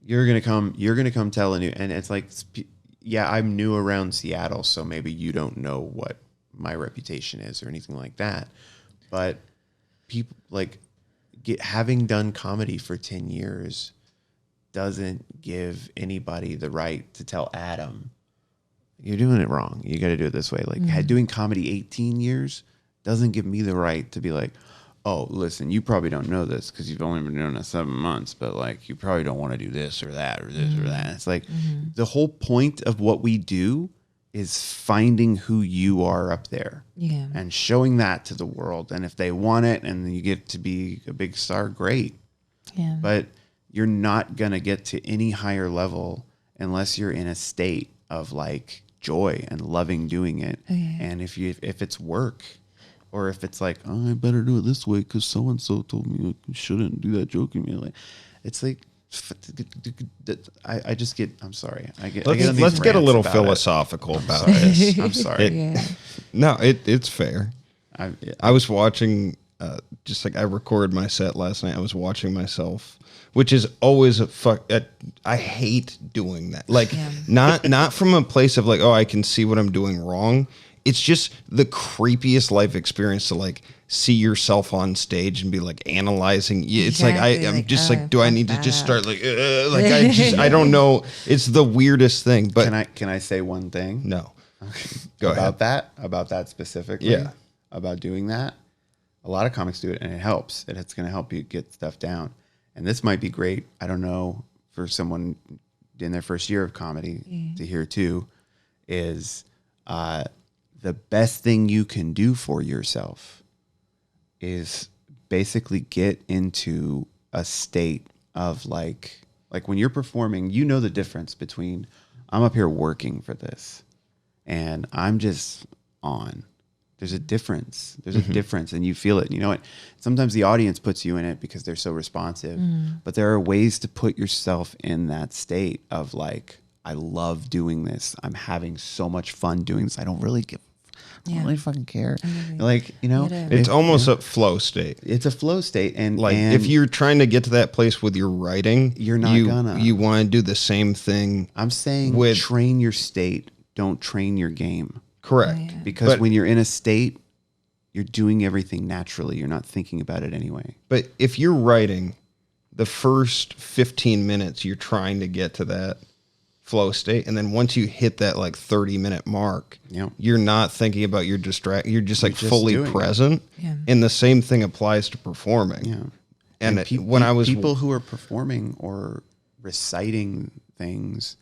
You're gonna come telling you, and it's like, yeah, I'm new around Seattle, so maybe you don't know what my reputation is or anything like that. But people like having done comedy for 10 years doesn't give anybody the right to tell Adam, you're doing it wrong. You got to do it this way. Like doing comedy 18 years doesn't give me the right to be like, oh, listen, you probably don't know this because you've only been doing it 7 months, but like you probably don't want to do this or that or this or that. It's like the whole point of what we do is finding who you are up there and showing that to the world. And if they want it and you get to be a big star, great. Yeah. But you're not going to get to any higher level unless you're in a state of like joy and loving doing it. And if it's work, or if it's like, oh, I better do it this way because so and so told me I shouldn't do that joke immediately. It's like, I just get. I'm sorry. Let's get a little philosophical about this. I'm sorry. No, it's fair. I was watching. Just like I recorded my set last night. I was watching myself, which is always I hate doing that. Like not from a place of like, oh, I can see what I'm doing wrong. It's just the creepiest life experience to like see yourself on stage and be like analyzing. It's exactly. I'm just like, do I need to just start like I don't know. It's the weirdest thing. But can I say one thing? No. Okay. Go ahead. About that specifically. Yeah. About doing that. A lot of comics do it, and it helps. It's going to help you get stuff down. And this might be great. I don't know, for someone in their first year of comedy to hear too, is the best thing you can do for yourself is basically get into a state of like when you're performing, you know the difference between I'm up here working for this and I'm just on. There's a difference. There's a difference, and you feel it. And you know it. Sometimes the audience puts you in it because they're so responsive. But there are ways to put yourself in that state of like, I love doing this. I'm having so much fun doing this. I don't really really fucking care. Like, you know, it's almost a flow state. It's a flow state, and like if you're trying to get to that place with your writing, you're not gonna. You want to do the same thing. I'm saying train your state. Don't train your game. Correct. Because when you're in a state, you're doing everything naturally. You're not thinking about it anyway. But if you're writing, the first 15 minutes, you're trying to get to that flow state. And then once you hit that like 30-minute mark, you're not thinking about your You're just like fully present. Yeah. And the same thing applies to performing. Yeah. And when I was... People who are performing or reciting things...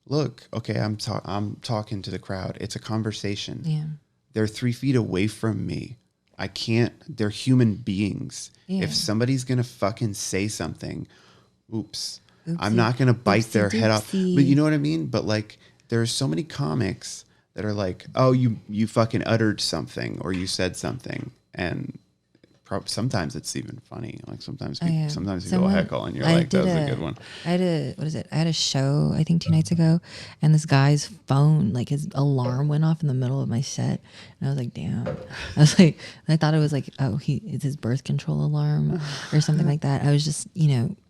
Look, okay, I'm talking to the crowd. It's a conversation. Yeah. They're 3 feet away from me. I can't, they're human beings. Yeah. If somebody's going to fucking say something, oops. I'm not going to bite their head off. But you know what I mean? But like, there are so many comics that are like, oh, you fucking uttered something or you said something. And sometimes it's even funny. Like sometimes people heckle and you're like, that was a good one. I had a show, I think 2 nights ago, and this guy's phone, like his alarm went off in the middle of my set. And I was like, damn. I thought it was like, oh, it's his birth control alarm or something like that. I was just,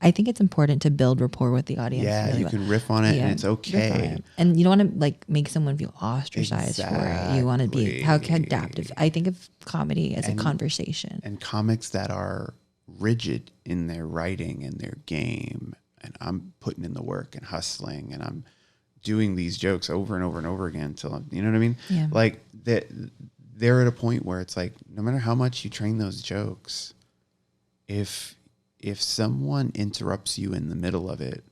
I think it's important to build rapport with the audience. Yeah, really can riff on it and it's okay. And you don't want to like make someone feel ostracized for it. You want to be how adaptive. I think of comedy as a conversation. And comics that are rigid in their writing and their game, and I'm putting in the work and hustling and I'm doing these jokes over and over and over again till you know what I mean? Yeah. Like they're at a point where it's like no matter how much you train those jokes, if someone interrupts you in the middle of it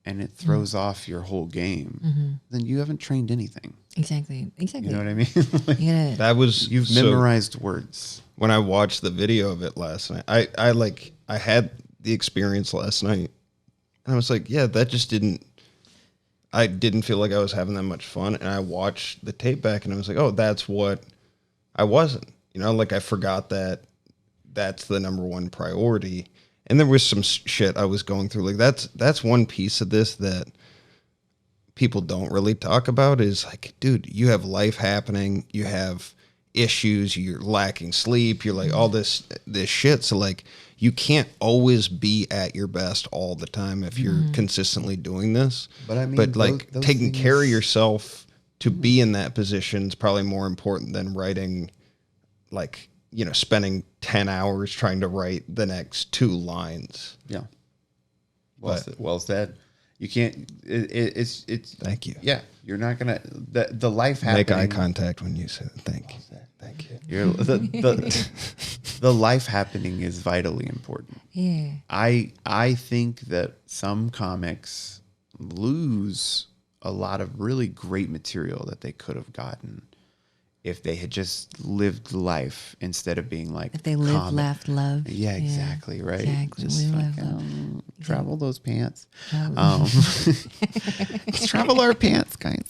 and it throws off your whole game, then you haven't trained anything. Exactly. You know what I mean? Like, you've memorized words. When I watched the video of it last night, I had the experience last night, and I was like, yeah, I didn't feel like I was having that much fun. And I watched the tape back, and I was like, oh, that's what I wasn't. Like I forgot that that's the number one priority. And there was some shit I was going through. Like that's one piece of this that people don't really talk about is like, dude, you have life happening. You have issues. You're lacking sleep. You're like all this shit. So like you can't always be at your best all the time if you're consistently doing this. But I mean, like those taking care of yourself to be in that position is probably more important than writing like, spending 10 hours trying to write the next 2 lines. Yeah. Well said. You can't, it's. Thank you. Yeah. You're not going to, the life happening. Make eye contact when you say it. Thank you. The life happening is vitally important. Yeah. I think that some comics lose a lot of really great material that they could have gotten if they had just lived life instead of being like, if they lived, laughed, loved. Yeah, exactly. Right. Exactly. Just Live, fucking laugh, love. travel those pants. Travel. Let's travel our pants, guys.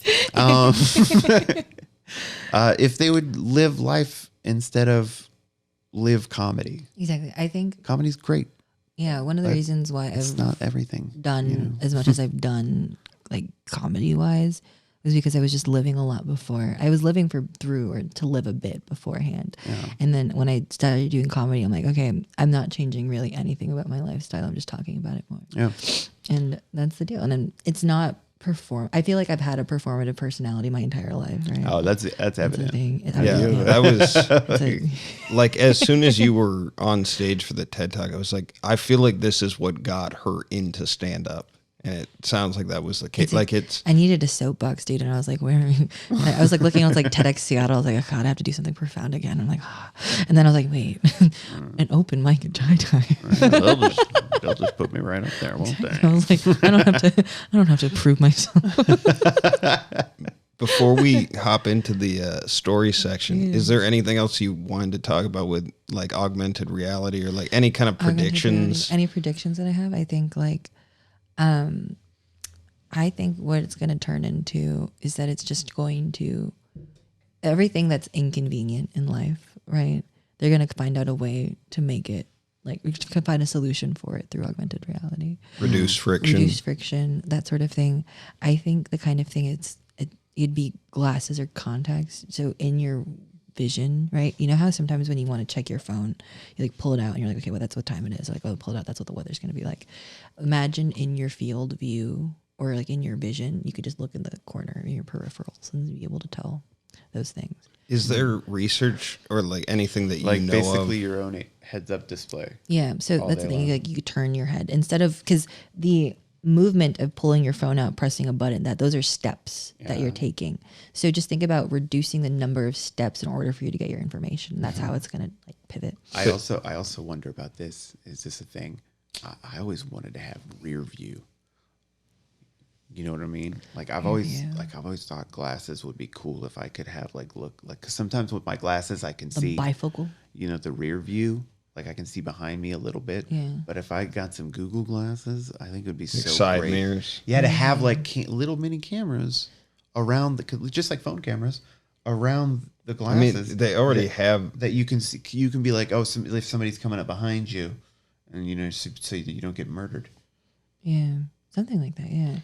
If they would live life instead of live comedy. Exactly. I think, Comedy's great. yeah, one of the reasons why It's I've not everything. done as much as I've done, like comedy wise, was because I was just living a lot before. I was living to live a bit beforehand. Yeah. And then when I started doing comedy, I'm like, okay, I'm not changing really anything about my lifestyle. I'm just talking about it more. Yeah. And that's the deal. And then it's not I feel like I've had a performative personality my entire life, right? Oh, that's That's the evident. thing. Yeah, that was It's like as soon as you were on stage for the TED Talk, I was like, I feel like this is what got her into stand up. And it sounds like that was the case. I needed a soapbox, dude, and I was like, I was like looking, I was like TEDx Seattle. I was like, oh God, I have to do something profound again. I'm like, ah. And then I was like, wait, an open mic at Chai Time. They'll just put me right up there, won't they? I was like, I don't have to prove myself. Before we hop into the story section, is there anything else you wanted to talk about with like augmented reality or like any kind of predictions? Any predictions that I have? I think I think what it's going to turn into is that it's just going to, everything that's inconvenient in life, right? They're going to find out a way to make it, like we can find a solution for it through augmented reality. Reduce friction, that sort of thing. I think the kind of thing it'd be glasses or contacts. So in your vision, right? You know how sometimes when you want to check your phone, you like pull it out and you're like, okay, well, that's what time it is. Like, oh, pull it out. That's what the weather's going to be like. Imagine in your field view or like in your vision, you could just look in the corner in your peripherals and be able to tell those things. Is there research or like anything that you Like know basically of? your own heads-up display. Yeah. So All that's the day thing. long. Like you could turn your head instead of, because the movement of pulling your phone out, pressing a button, those are steps that you're taking. So just think about reducing the number of steps in order for you to get your information. That's how it's going to like pivot. I also wonder about this. Is this a thing? I always wanted to have rear view. You know what I mean? Like I've always thought glasses would be cool if I could have because sometimes with my glasses I can see Bifocal. You know, the rear view. Like I can see behind me a little bit. Yeah. But if I got some Google glasses, I think it would be so side great. mirrors. Yeah, to have like little mini cameras around just like phone cameras around the I glasses. mean, they already have. that you can see. You can be like, oh, if somebody's coming up behind you, and you know, so that you don't get murdered. Yeah. Something like that. Yeah.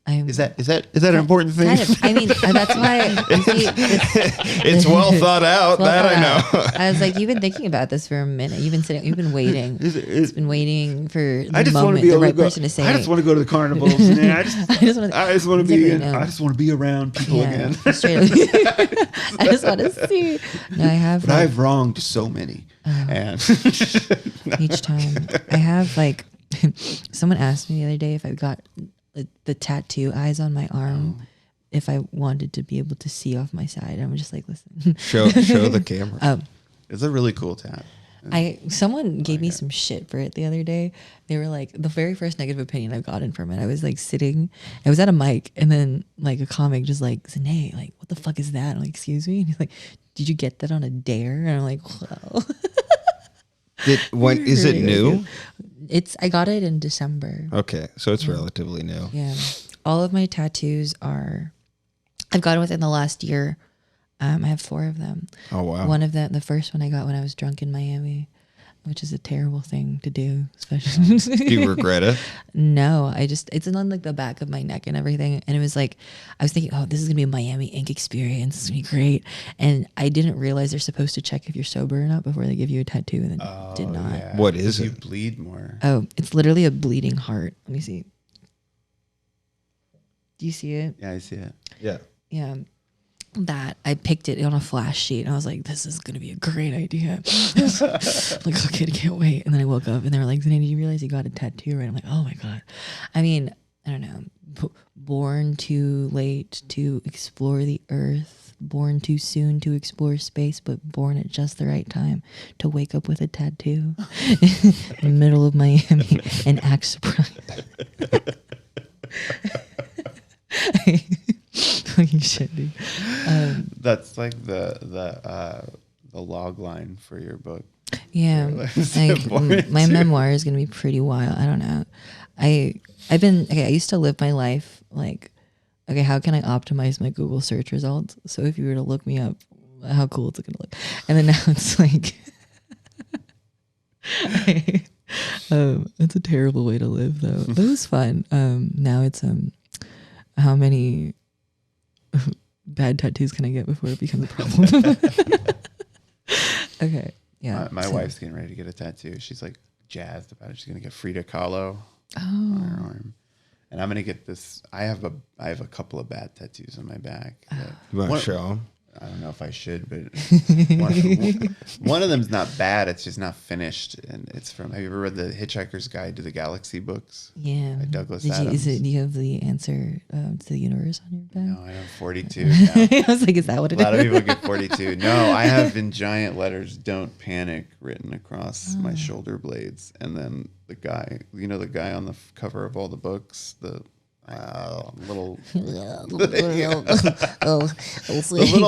Is that an important thing? Kind of. I mean, that's why you see, It's well thought out. I know. I was like, you've been thinking about this for a minute. You've been waiting. It's been waiting for the want moment, the right person to say I just want to go to the carnivals. And I just want to be around people again. Straight up. I just want to see. No, I have. But I've wronged so many, and each time I have like, someone asked me the other day if I got the tattoo eyes on my arm, if I wanted to be able to see off my side. I'm just like, listen. Show the camera. it's a really cool tat. Someone gave me some shit for it the other day. They were like, the very first negative opinion I've gotten from it, I was like sitting, I was at a mic, and then like a comic just like, Zahnae, like, what the fuck is that? I'm like, excuse me? And he's like, did you get that on a dare? And I'm like, well. Is it new? I got it in December. Okay, so it's relatively new. Yeah. All of my tattoos I've got it within the last year. I have 4 of them. Oh, wow. One of them, the first one I got when I was drunk in Miami, which is a terrible thing to do, especially. Do you regret it? No, it's on like the back of my neck and everything. And it was like, I was thinking, oh, this is going to be a Miami ink experience. It's going to be great. And I didn't realize they're supposed to check if you're sober or not before they give you a tattoo, and then did not. Yeah. What is You it? bleed more. Oh, it's literally a bleeding heart. Let me see. Do you see it? Yeah, I see it. Yeah. Yeah. That I picked it on a flash sheet and I was like, this is going to be a great idea. Like, okay, I can't wait. And then I woke up and they were like, Zahnae, did you realize you got a tattoo? Right? I'm like, oh my God. I mean, I don't know. Born too late to explore the earth, born too soon to explore space, but born at just the right time to wake up with a tattoo in the middle of Miami and act surprised. Fucking shit, dude. That's like the log line for your book. Yeah, my memoir is gonna be pretty wild. I don't know. I've been okay. I used to live my life like, okay, how can I optimize my Google search results? So if you were to look me up, how cool is it gonna look? And then now it's like, it's a terrible way to live though. But it was fun. Now it's how many bad tattoos can I get before it becomes a problem? Okay. Yeah. My wife's getting ready to get a tattoo. She's like jazzed about it. She's gonna get Frida Kahlo on her arm, and I'm gonna get this. I have a couple of bad tattoos on my back. You want to show 'em? I don't know if I should, but one of them's not bad. It's just not finished, and it's from. Have you ever read the Hitchhiker's Guide to the Galaxy books? Yeah. By Douglas Adams. Adams. Do you have the answer to the universe on your back? No, I have 42. Now. I was like, is that what it is? A lot of people get 42. No, I have in giant letters "Don't Panic" written across my shoulder blades, and then the guy on the cover of all the books, the little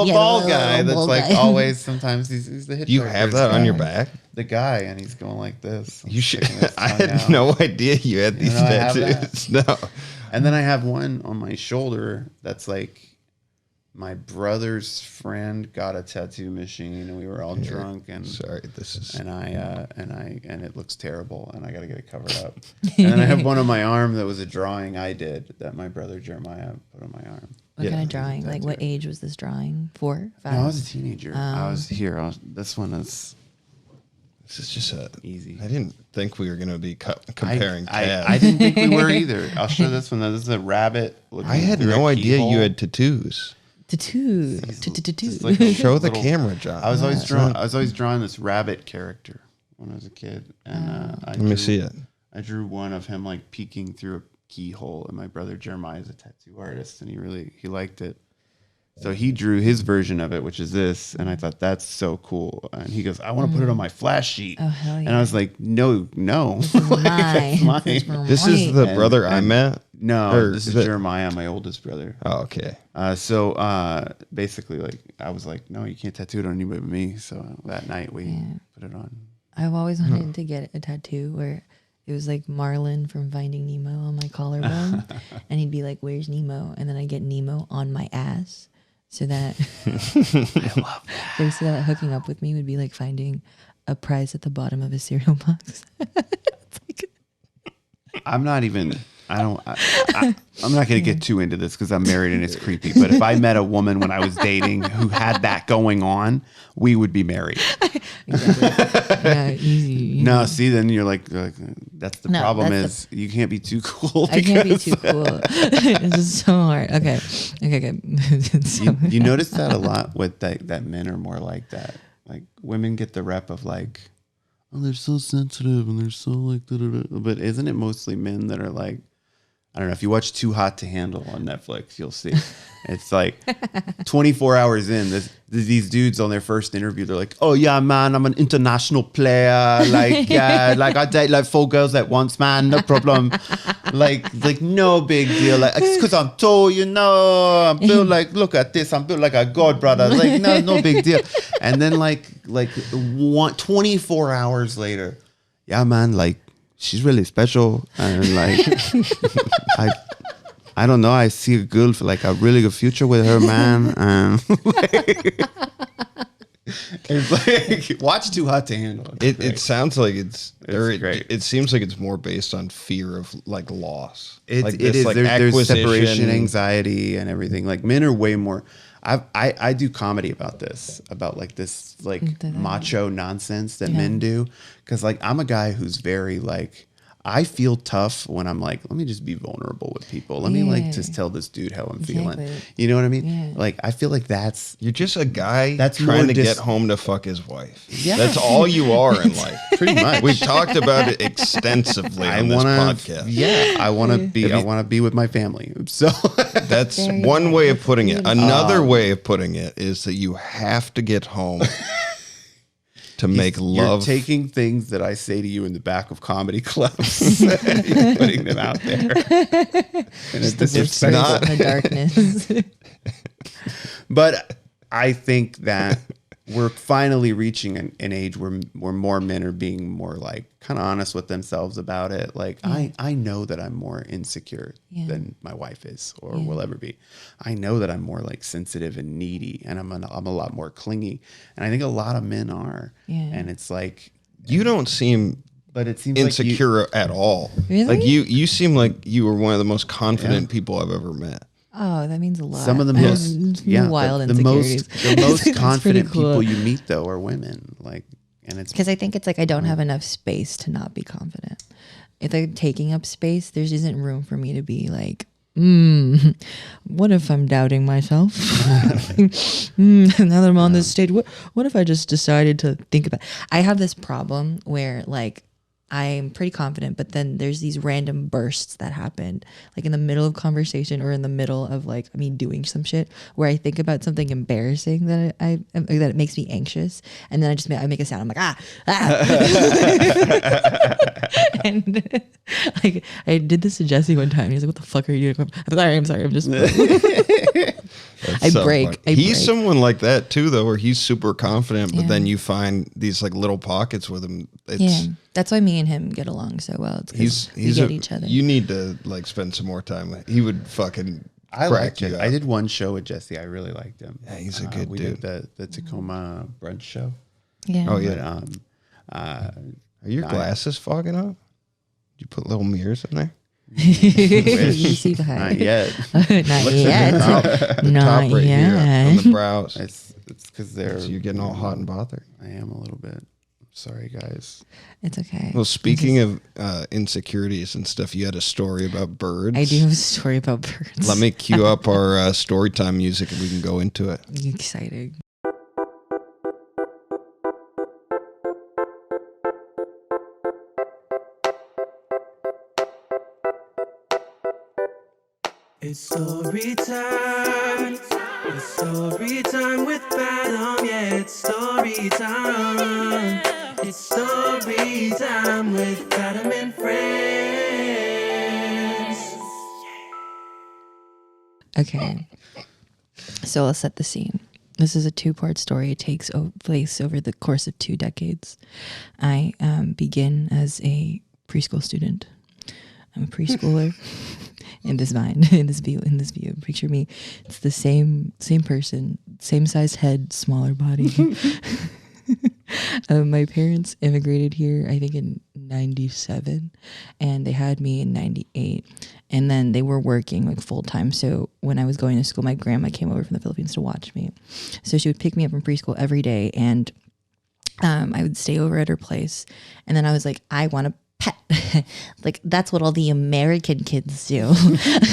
bald guy that's like always. Sometimes he's the hitchhiker. You have that on your back? The guy, and he's going like this. You should. I had no idea you had these tattoos. No. And then I have one on my shoulder that's like my brother's friend got a tattoo machine, and we were all drunk. And sorry, this is and it looks terrible, and I got to get it covered up. And then I have one on my arm that was a drawing I did that my brother Jeremiah put on my arm. What kind of drawing? Like, what age was this drawing? 4, 5? No, I was a teenager. I was here. This one is. This is just easy. I didn't think we were going to be comparing tabs. I didn't think we were either. I'll show this one. This is a rabbit. I had no idea you had tattoos. Tattoo. Like a Show the camera, John. I was always drawing this rabbit character when I was a kid, and let me see it. I drew one of him like peeking through a keyhole, and my brother Jeremiah is a tattoo artist, and he liked it. So he drew his version of it, which is this, and I thought that's so cool. And he goes, "I want to put it on my flash sheet." Oh hell yeah! And I was like, "No, This is mine. This is the brother I met. No, this is Jeremiah, my oldest brother. Oh, okay. So basically, like I was like, "No, you can't tattoo it on anybody but me." So that night we put it on. I've always wanted to get a tattoo where it was like Marlin from Finding Nemo on my collarbone, and he'd be like, "Where's Nemo?" And then I get Nemo on my ass. So that I love that. So that hooking up with me would be like finding a prize at the bottom of a cereal box. It's like, I'm not going to get too into this because I'm married and it's creepy. But if I met a woman when I was dating who had that going on, we would be married. Exactly. Yeah, easy. No, see, then you're like that's the problem is you can't be too cool. I can't be too cool. It's just so hard. Okay, good. So, you notice that a lot with that men are more like that. Like women get the rep of like, oh, they're so sensitive and they're so like, da-da-da. But isn't it mostly men that are like, I don't know. If you watch Too Hot to Handle on Netflix, you'll see. It's like 24 hours in, these dudes on their first interview, they're like, "Oh yeah, man, I'm an international player. Like I date like 4 girls at once, man. No problem. like no big deal. Like it's because I'm tall, you know. I'm built like, look at this. I'm built like a god, brother. Like no big deal." And then like 24 hours later, yeah, man, like she's really special, and like I don't know. I see a girl for like a really good future with her, man. And it's like watch Too Hot to Handle. It sounds like it's great. It seems like it's more based on fear of like loss. It this, is. like, There's separation acquisition. anxiety and everything. Like men are way more. I do comedy about this, about like this like macho nonsense that men do, because like I'm a guy who's very like, I feel tough when I'm like, let me just be vulnerable with people. Let me like just tell this dude how I'm feeling. You know what I mean? Yeah. Like I feel like you're just a guy that's trying to get home to fuck his wife. Yeah. That's all you are in life. Pretty much. We've talked about it extensively on this podcast. Yeah, I want to be with my family. So that's one way of putting it. Another way of putting it is that you have to get home to make love. You're taking things that I say to you in the back of comedy clubs. You're putting them out there. And It's not the darkness. But I think that we're finally reaching an age where more men are being more like kind of honest with themselves about it. Like I know that I'm more insecure than my wife is or will ever be. I know that I'm more like sensitive and needy, and I'm a lot more clingy. And I think a lot of men are. Yeah. And it's like you don't seem but it seems insecure like at all. Really? Like you seem like you were one of the most confident people I've ever met. Oh, that means a lot. Some of the most wild the insecurities. the most confident cool. people you meet though are women. Like, and it's because I think it's like I don't have enough space to not be confident. If I'm taking up space, there isn't room for me to be like, what if I'm doubting myself? Now that I'm on this stage, what if I just decided to think about? I have this problem where like I'm pretty confident, but then there's these random bursts that happen, like in the middle of conversation or in the middle of like me doing some shit where I think about something embarrassing that that it makes me anxious, and then I make a sound. I'm like and like I did this to Jesse one time. He's like, "What the fuck are you doing?" I'm sorry. I'm just. I break. He's someone like that too, though, where he's super confident, but then you find these like little pockets with him. That's why me and him get along so well. It's we get each other. You need to like spend some more time. He would fucking crack you up. I did one show with Jesse. I really liked him. Yeah, he's a good dude. We did the Tacoma brunch show. Yeah. Oh yeah. But, are your glasses fogging up? Did you put little mirrors in there? You see behind. Not yet. Not yet. Not right here on the brows. It's because they're. So you're getting all hot and bothered. I am a little bit. Sorry, guys. It's okay. Well, speaking of insecurities and stuff, you had a story about birds. I do have a story about birds. Let me cue up our story time music and we can go into it. Exciting. It's story time. It's story time with Adam. Yeah, it's story time. It's story time with Adam and friends. Okay. So I'll set the scene. This is a 2-part story. It takes place over the course of 2 decades. I begin as a preschool student. I'm a preschooler. In this view. Picture me. It's the same person, same sized head, smaller body. My parents immigrated here, I think in 97, and they had me in 98. And then they were working like full time. So when I was going to school, my grandma came over from the Philippines to watch me. So she would pick me up from preschool every day, and I would stay over at her place. And then I was like, I want to pet. Like that's what all the American kids do.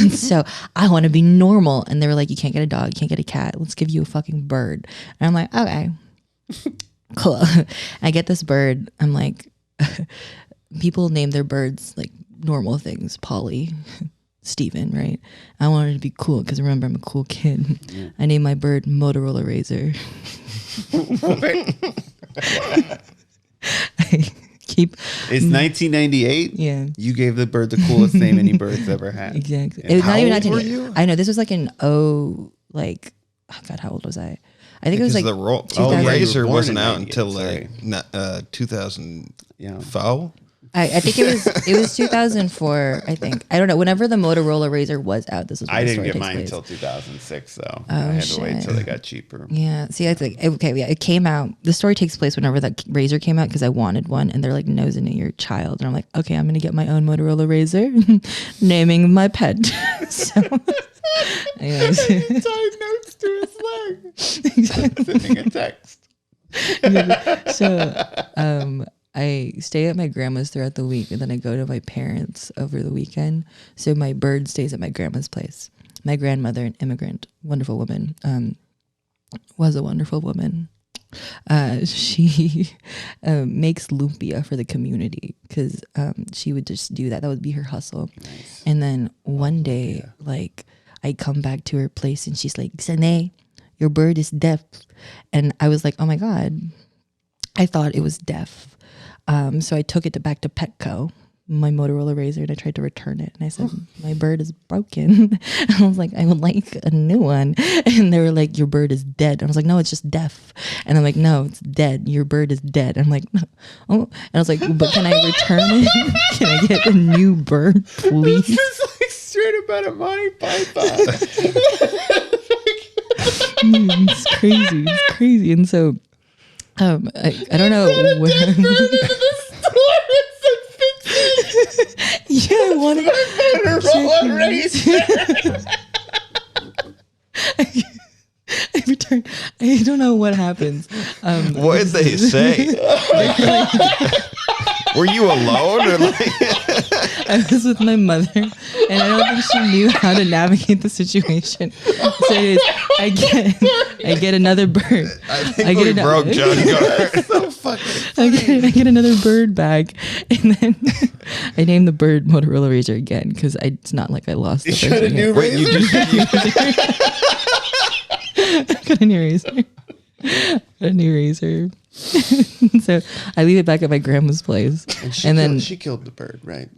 So I want to be normal. And they were like, you can't get a dog, you can't get a cat, let's give you a fucking bird. And I'm like, okay, cool. I get this bird. I'm like, people name their birds like normal things. Polly, Steven, right? I wanted to be cool because remember, I'm a cool kid. Yeah. I named my bird Motorolla Razor. It's 1998. Yeah, you gave the bird the coolest name any bird's ever had. Exactly. And Not even old were you? I know this was like an oh God, how old was I? I think it was like the Razor wasn't out until like 2004. I think it was 2004. I think, I don't know. Whenever the Motorolla Razor was out, this was. When I the didn't story get takes mine place. until 2006, though. Oh, I had shit. to wait until they got cheaper. Yeah. See, I think okay. Yeah, it came out. The story takes place whenever that Razor came out because I wanted one, and they're like nosing at your child, and I'm like, okay, I'm gonna get my own Motorolla Razor, naming my pet. So, anyways. Tied notes to his leg. Sending a text. So, I stay at my grandma's throughout the week, and then I go to my parents over the weekend. So my bird stays at my grandma's place. My grandmother, an immigrant, wonderful woman, was a wonderful woman. She makes lumpia for the community because she would just do that. That would be her hustle. Nice. And then one day, like, I come back to her place, and she's like, Zahnae, your bird is deaf. And I was like, oh my God. I thought it was deaf. So I took it back to Petco, my Motorola Razor, and I tried to return it. And I said, my bird is broken. And I was like, I would like a new one. And they were like, your bird is dead. And I was like, no, it's just deaf. And I'm like, no, it's dead. Your bird is dead. And I'm like, no. Oh. And I was like, but can I return it? Can I get a new bird, please? This is like straight up out of Monty Python. It's crazy. It's crazy. And so, I don't know. Yeah, I wanted Motorola Razor. I returned. I don't know what happens. What did they say? Were you alone or like? I was with my mother, and I don't think she knew how to navigate the situation. So anyways, I get another bird. I think we broke John Gard. So fucking funny. I get another bird back, and then I name the bird Motorola Razor again because it's not like I lost the You first got a one. new Wait, razor? I got a new razor. A new razor. So I leave it back at my grandma's place, and then she killed the bird, right?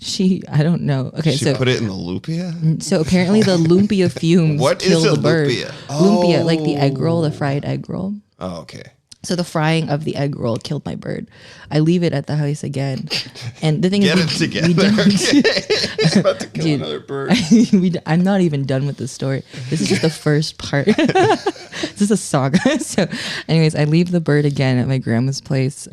I don't know. Okay, She so put it in the Lumpia? so apparently the Lumpia fumes What is kill a the bird. Lumpia? Lumpia, like the egg roll, the fried egg roll. Oh, okay. So the frying of the egg roll killed my bird. I leave it at the house again, and the thing Get is, it together. She's about to kill Dude. another bird. I'm not even done with the story. This is just the first part. This is a saga. So, anyways, I leave the bird again at my grandma's place.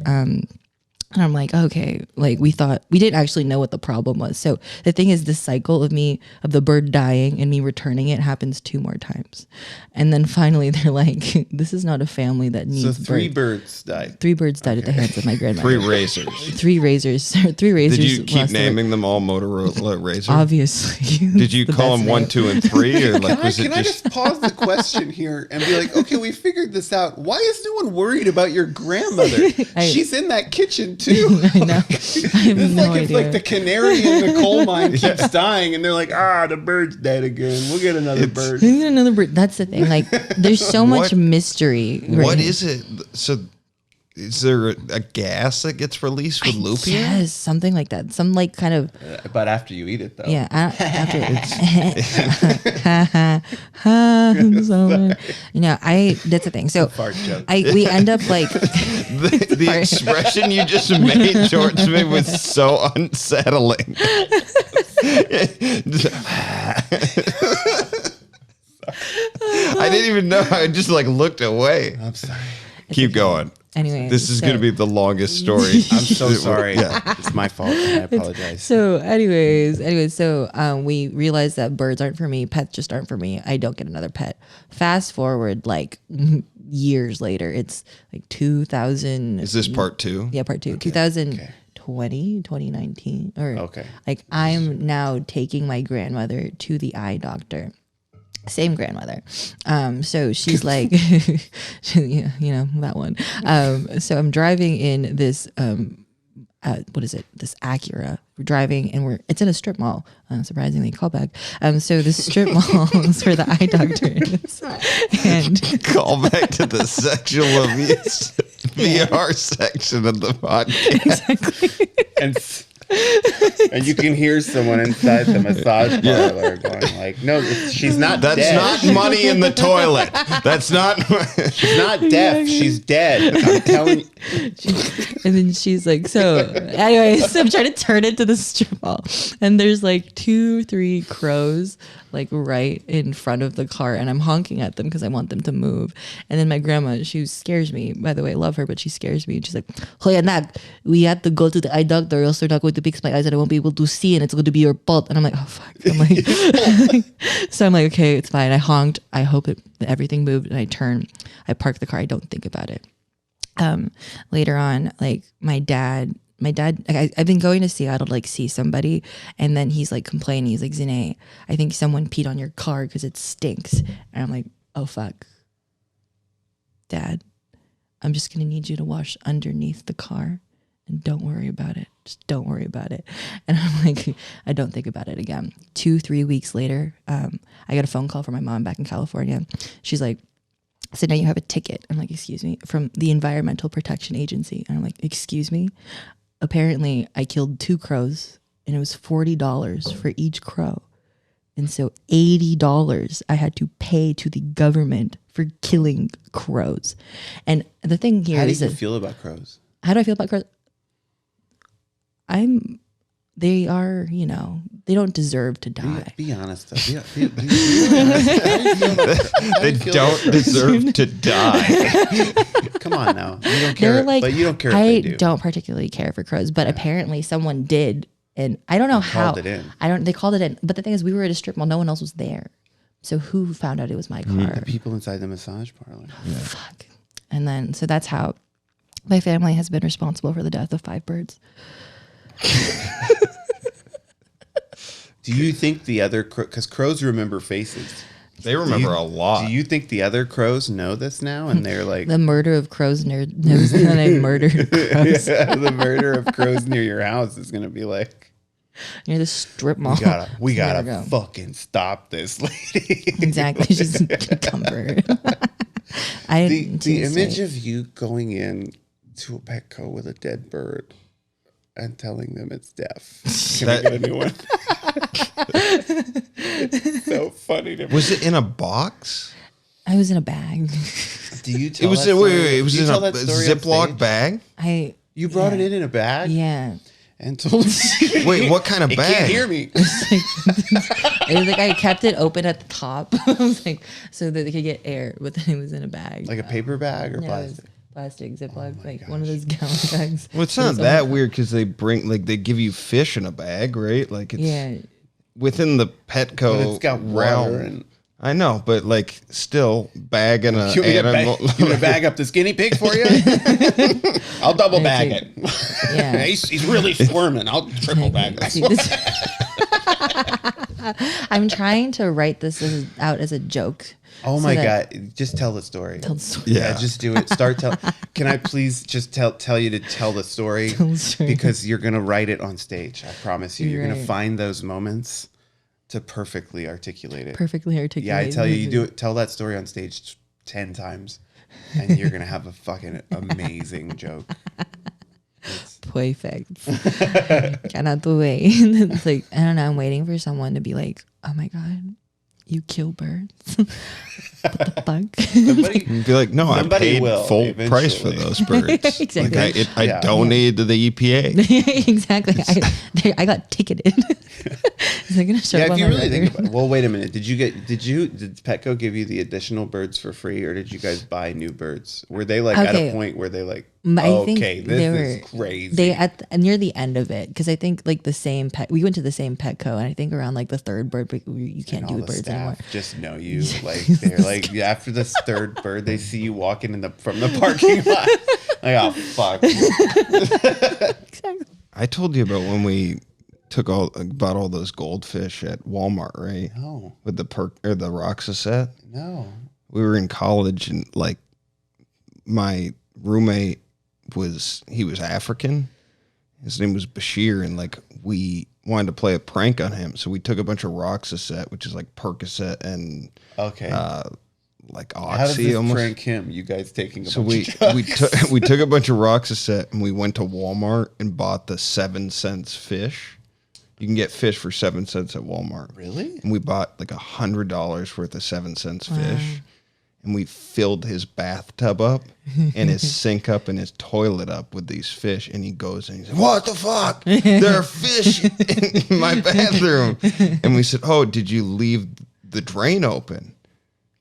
And I'm like, okay, like we didn't actually know what the problem was. So the thing is, this cycle of the bird dying and me returning it happens 2 more times. And then finally they're like, this is not a family that needs So 3 birds died. 3 birds died at the hands of my grandmother. 3 razors. 3 razors. 3 razors. Did you keep lost their- naming them all Motorola Razor? Obviously. Did you The call best them 1, name. 2, and 3, or like was Can it I just? just pause the question here and be like, okay, we figured this out. Why is no one worried about your grandmother? She's in that kitchen too. I know. I have It's no like if idea. like the canary in the coal mine keeps dying, and they're like, the bird's dead again. We'll get another bird. We need another bird. That's the thing. Like, there's so much What- mystery. What is it? So, is there a gas that gets released with Lumpia? Yes, something like that. Some like kind of But after you eat it, though. yeah. After so, that's the thing. So Fart joke. we end up like The expression you just made towards me was so unsettling. I didn't even know. I just like looked away. I'm sorry. Keep going. anyway. This is so- going to be the longest story. I'm so sorry. Yeah. It's my fault. And I apologize. So, anyways, so we realized that birds aren't for me. Pets just aren't for me. I don't get another pet. Fast forward like years later, it's like 2000. Is this part 2? Yeah, part 2. 2020, 2019. Or Okay. like I'm now taking my grandmother to the eye doctor. Same grandmother. So she's like, you know, that one. So I'm driving in this, what is it? This Acura. We're driving and it's in a strip mall. Surprisingly, callback. So the strip mall is where the eye doctor is. And Call back to the sexual abuse VR section of the podcast. And you can hear someone inside the massage parlor going like, "No, she's not. That's dead. not money in the toilet. That's not. She's not deaf. She's dead. I'm telling you." and then she's like, so anyways, so I'm trying to turn it to the strip mall. And there's like 2-3 crows like right in front of the car. And I'm honking at them because I want them to move. And then my grandma, she scares me. By the way, I love her, but she scares me. And she's like, Hoy anak, we have to go to the eye doctor or else they're not going to fix my eyes and I won't be able to see and it's going to be your fault. And I'm like, oh fuck. I'm like, so I'm like, okay, it's fine. I honked. I hope that everything moved. And I turn. I park the car. I don't think about it. Later on, like my dad, I've been going to Seattle to like see somebody, and then he's like complaining. He's like, Zahnae, I think someone peed on your car because it stinks. And I'm like, oh fuck, Dad, I'm just gonna need you to wash underneath the car, and don't worry about it. Just don't worry about it. And I'm like, I don't think about it again. 2-3 weeks later, I got a phone call from my mom back in California. She's like, So now you have a ticket. I'm like, excuse me, from the Environmental Protection Agency. And I'm like, excuse me. Apparently I killed 2 crows and it was $40 for each crow. And so $80 I had to pay to the government for killing crows. And the thing here is How do you feel about crows? how do I feel about crows? They are, they don't deserve to die. Be honest, though. Be honest. They don't deserve to die. Come on now. You don't care, They're like, but you don't care if I they do. don't particularly care for crows, but apparently someone did. And I don't know how. Called it in. They called it in. But the thing is, we were at a strip mall. No one else was there. So who found out it was my car? The people inside the massage parlor. Fuck. And then, so that's how my family has been responsible for the death of 5 birds. Do you think the other because crows remember faces? They remember a lot. Do you think the other crows know this now and they're like The murder of crows knows that I murdered crows. the murder of crows near your house is gonna be like Near the strip mall. we gotta There we go. fucking stop this lady. Exactly. She's comfort. The image of you going in to a Petco with a dead bird and telling them it's deaf. Can I get a new one? It's so funny to me. Was it in a box? I was in a bag. Do you It tell was that story? it was Do you in a tell that story on Ziploc stage? bag. You brought it in a bag Yeah. and told me. Wait, what kind of It bag? can't hear me. It was like I kept it open at the top. I was like, so that they could get air, but then it was in a bag. Like a paper bag or No, it was plastic? plastic Ziploc, like one of those gallon bags. Well, it's It not was that on- weird because they give you fish in a bag, right? Like it's Yeah. within the Petco But it's got water realm. and I know, but like still bagging a you want me to animal. you want to bag up this guinea pig for you? I'll double bag it. Yeah. he's really squirming. I'll triple bag this. See, I'm trying to write this out as a joke. Oh so my that- god! Just tell the story. Tell the story. Yeah, just do it. Start tell. Can I please just tell you to tell the story? Tell the story. Because you're gonna write it on stage. I promise you. You're gonna Right. find those moments to perfectly articulate it. Perfectly articulated. Yeah, I tell you, you do it. Tell that story on stage 10 times, and you're gonna have a fucking amazing joke. Perfect. Cannot wait. It's like, I don't know. I'm waiting for someone to be like, oh my God, you kill birds? What the fuck? Somebody, And be like, no, I Somebody paid will full price for eventually. those birds. Exactly. Like I Yeah. donated to the E EPA. Exactly. I got ticketed. Is that gonna show yeah, up if on you my really think record? about it. Well, wait a minute. Did Petco give you the additional birds for free, or did you guys buy new birds? Were they like at Okay. a point where they like, I think okay, they this is were- crazy? They near the end of it, because I think like the same pet. We went to the same Petco, and I think around like the 3rd bird, but you can't And do all with the birds staff anymore. just know you. Like they're like after the 3rd bird, they see you walking from the parking lot. Like, oh fuck. Exactly. I told you about when we bought all those goldfish at Walmart, right? No, With the the Roxa set. no. We were in college and like my roommate was African. His name was Bashir, and like we wanted to play a prank on him, so we took a bunch of Roxaset, which is like Percocet and Okay. like How does Oxy this almost. prank him? You guys taking a So bunch of drugs? we took a bunch of Roxaset and we went to Walmart and bought the 7 cents fish. You can get fish for 7 cents at Walmart. Really? And we bought like $100 worth of 7 cents fish. And we filled his bathtub up and his sink up and his toilet up with these fish. And he goes and he's like, "What the fuck? There are fish in my bathroom." And we said, "Oh, did you leave the drain open?"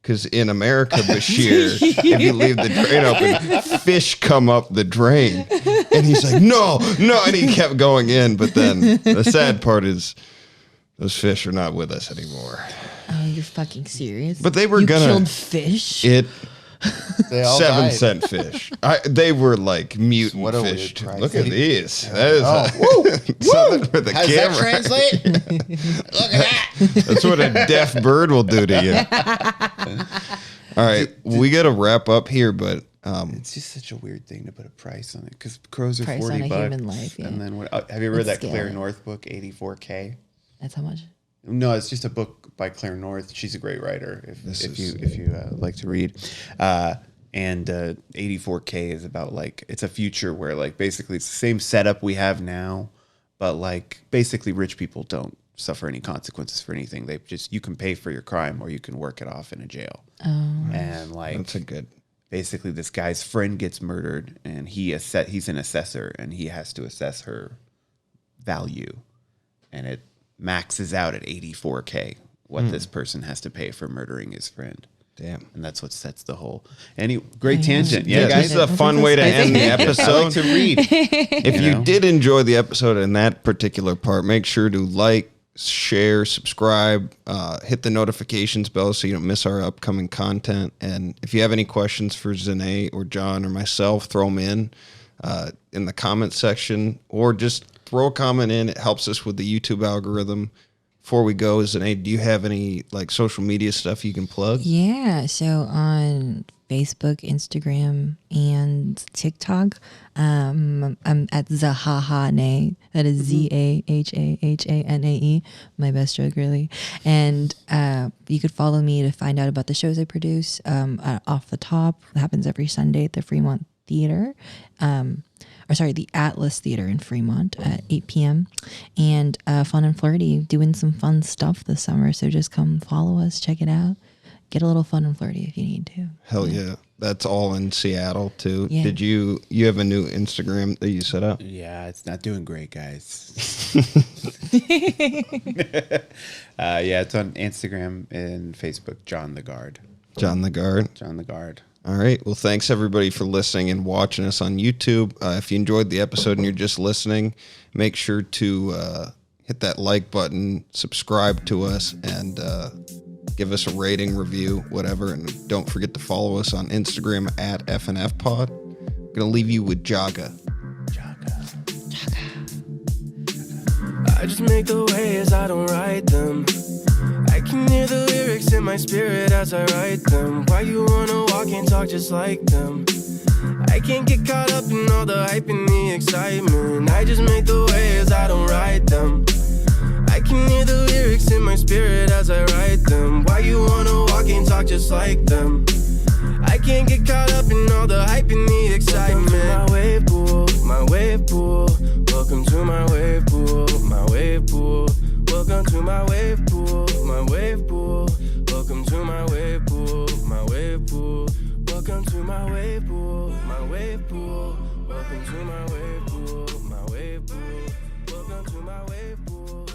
Because in America, Bashir, if you leave the drain open, fish come up the drain. And he's like, no. And he kept going in. But then the sad part is those fish are not with us anymore. Oh, you're fucking serious? But they were you gonna- killed fish. They all 7 died. cent fish. They were like mutant What a weird fish. price. Look at these. That is Oh, something for the How does camera. that translate? Look at that. That's what a deaf bird will do to you. All right, we got to wrap up here, but It's just such a weird thing to put a price on it because crows are Price on $40. a human life, yeah. And then have you read Let's that Claire scale it. North book, 84K? That's how much? No, it's just a book by Claire North. She's a great writer. If you like to read, and 84K is about like it's a future where like basically it's the same setup we have now, but like basically rich people don't suffer any consequences for anything. They just you can pay for your crime or you can work it off in a jail. And like That's a good. Basically, this guy's friend gets murdered, and he's an assessor, and he has to assess her value, and it maxes out at 84K what this person has to pay for murdering his friend. Damn. And that's what sets the whole. Great tangent, yeah, Yeah, guys. this is a fun way to end the I episode. like to read. If you did enjoy the episode in that particular part, make sure to like, share, subscribe, hit the notifications bell so you don't miss our upcoming content. And if you have any questions for Zahnae or John or myself, throw them in the comment section, or just throw a comment in. It helps us with the YouTube algorithm. Before we go, Zahnae, do you have any like social media stuff you can plug? Yeah, so on Facebook, Instagram, and TikTok, I'm at Zahnae. That is Zahhanae. My best joke, really. And you could follow me to find out about the shows I produce. Off the Top, it happens every Sunday at the Fremont Theater. The Atlas Theater in Fremont at 8 p.m. And Fun and Flirty, doing some fun stuff this summer. So just come follow us, check it out. Get a little fun and flirty if you need to. Hell yeah. That's all in Seattle too. Yeah. Did you have a new Instagram that you set up? Yeah, it's not doing great, guys. Yeah, it's on Instagram and Facebook. John the Gard. John the Gard. John the Gard. All right. Well, thanks everybody for listening and watching us on YouTube. If you enjoyed the episode and you're just listening, make sure to hit that like button, subscribe to us, and give us a rating, review, whatever. And don't forget to follow us on Instagram at FNFpod. I'm going to leave you with Jaga. I just make the waves, I don't write them. I can hear the lyrics in my spirit as I write them. Why you wanna walk and talk just like them? I can't get caught up in all the hype and the excitement. I just make the waves, I don't write them. I can hear the lyrics in my spirit as I write them. Why you wanna walk and talk just like them? I can't get caught up in all the hype and the excitement. My wave pool, my wave pool. Welcome to my wave pool, my wave pool. Welcome to my wave pool, my wave pool. Welcome to my wave pool, my wave pool. Welcome to my wave pool, my wave pool. Welcome to my wave pool, my wave pool. Welcome to my wave pool.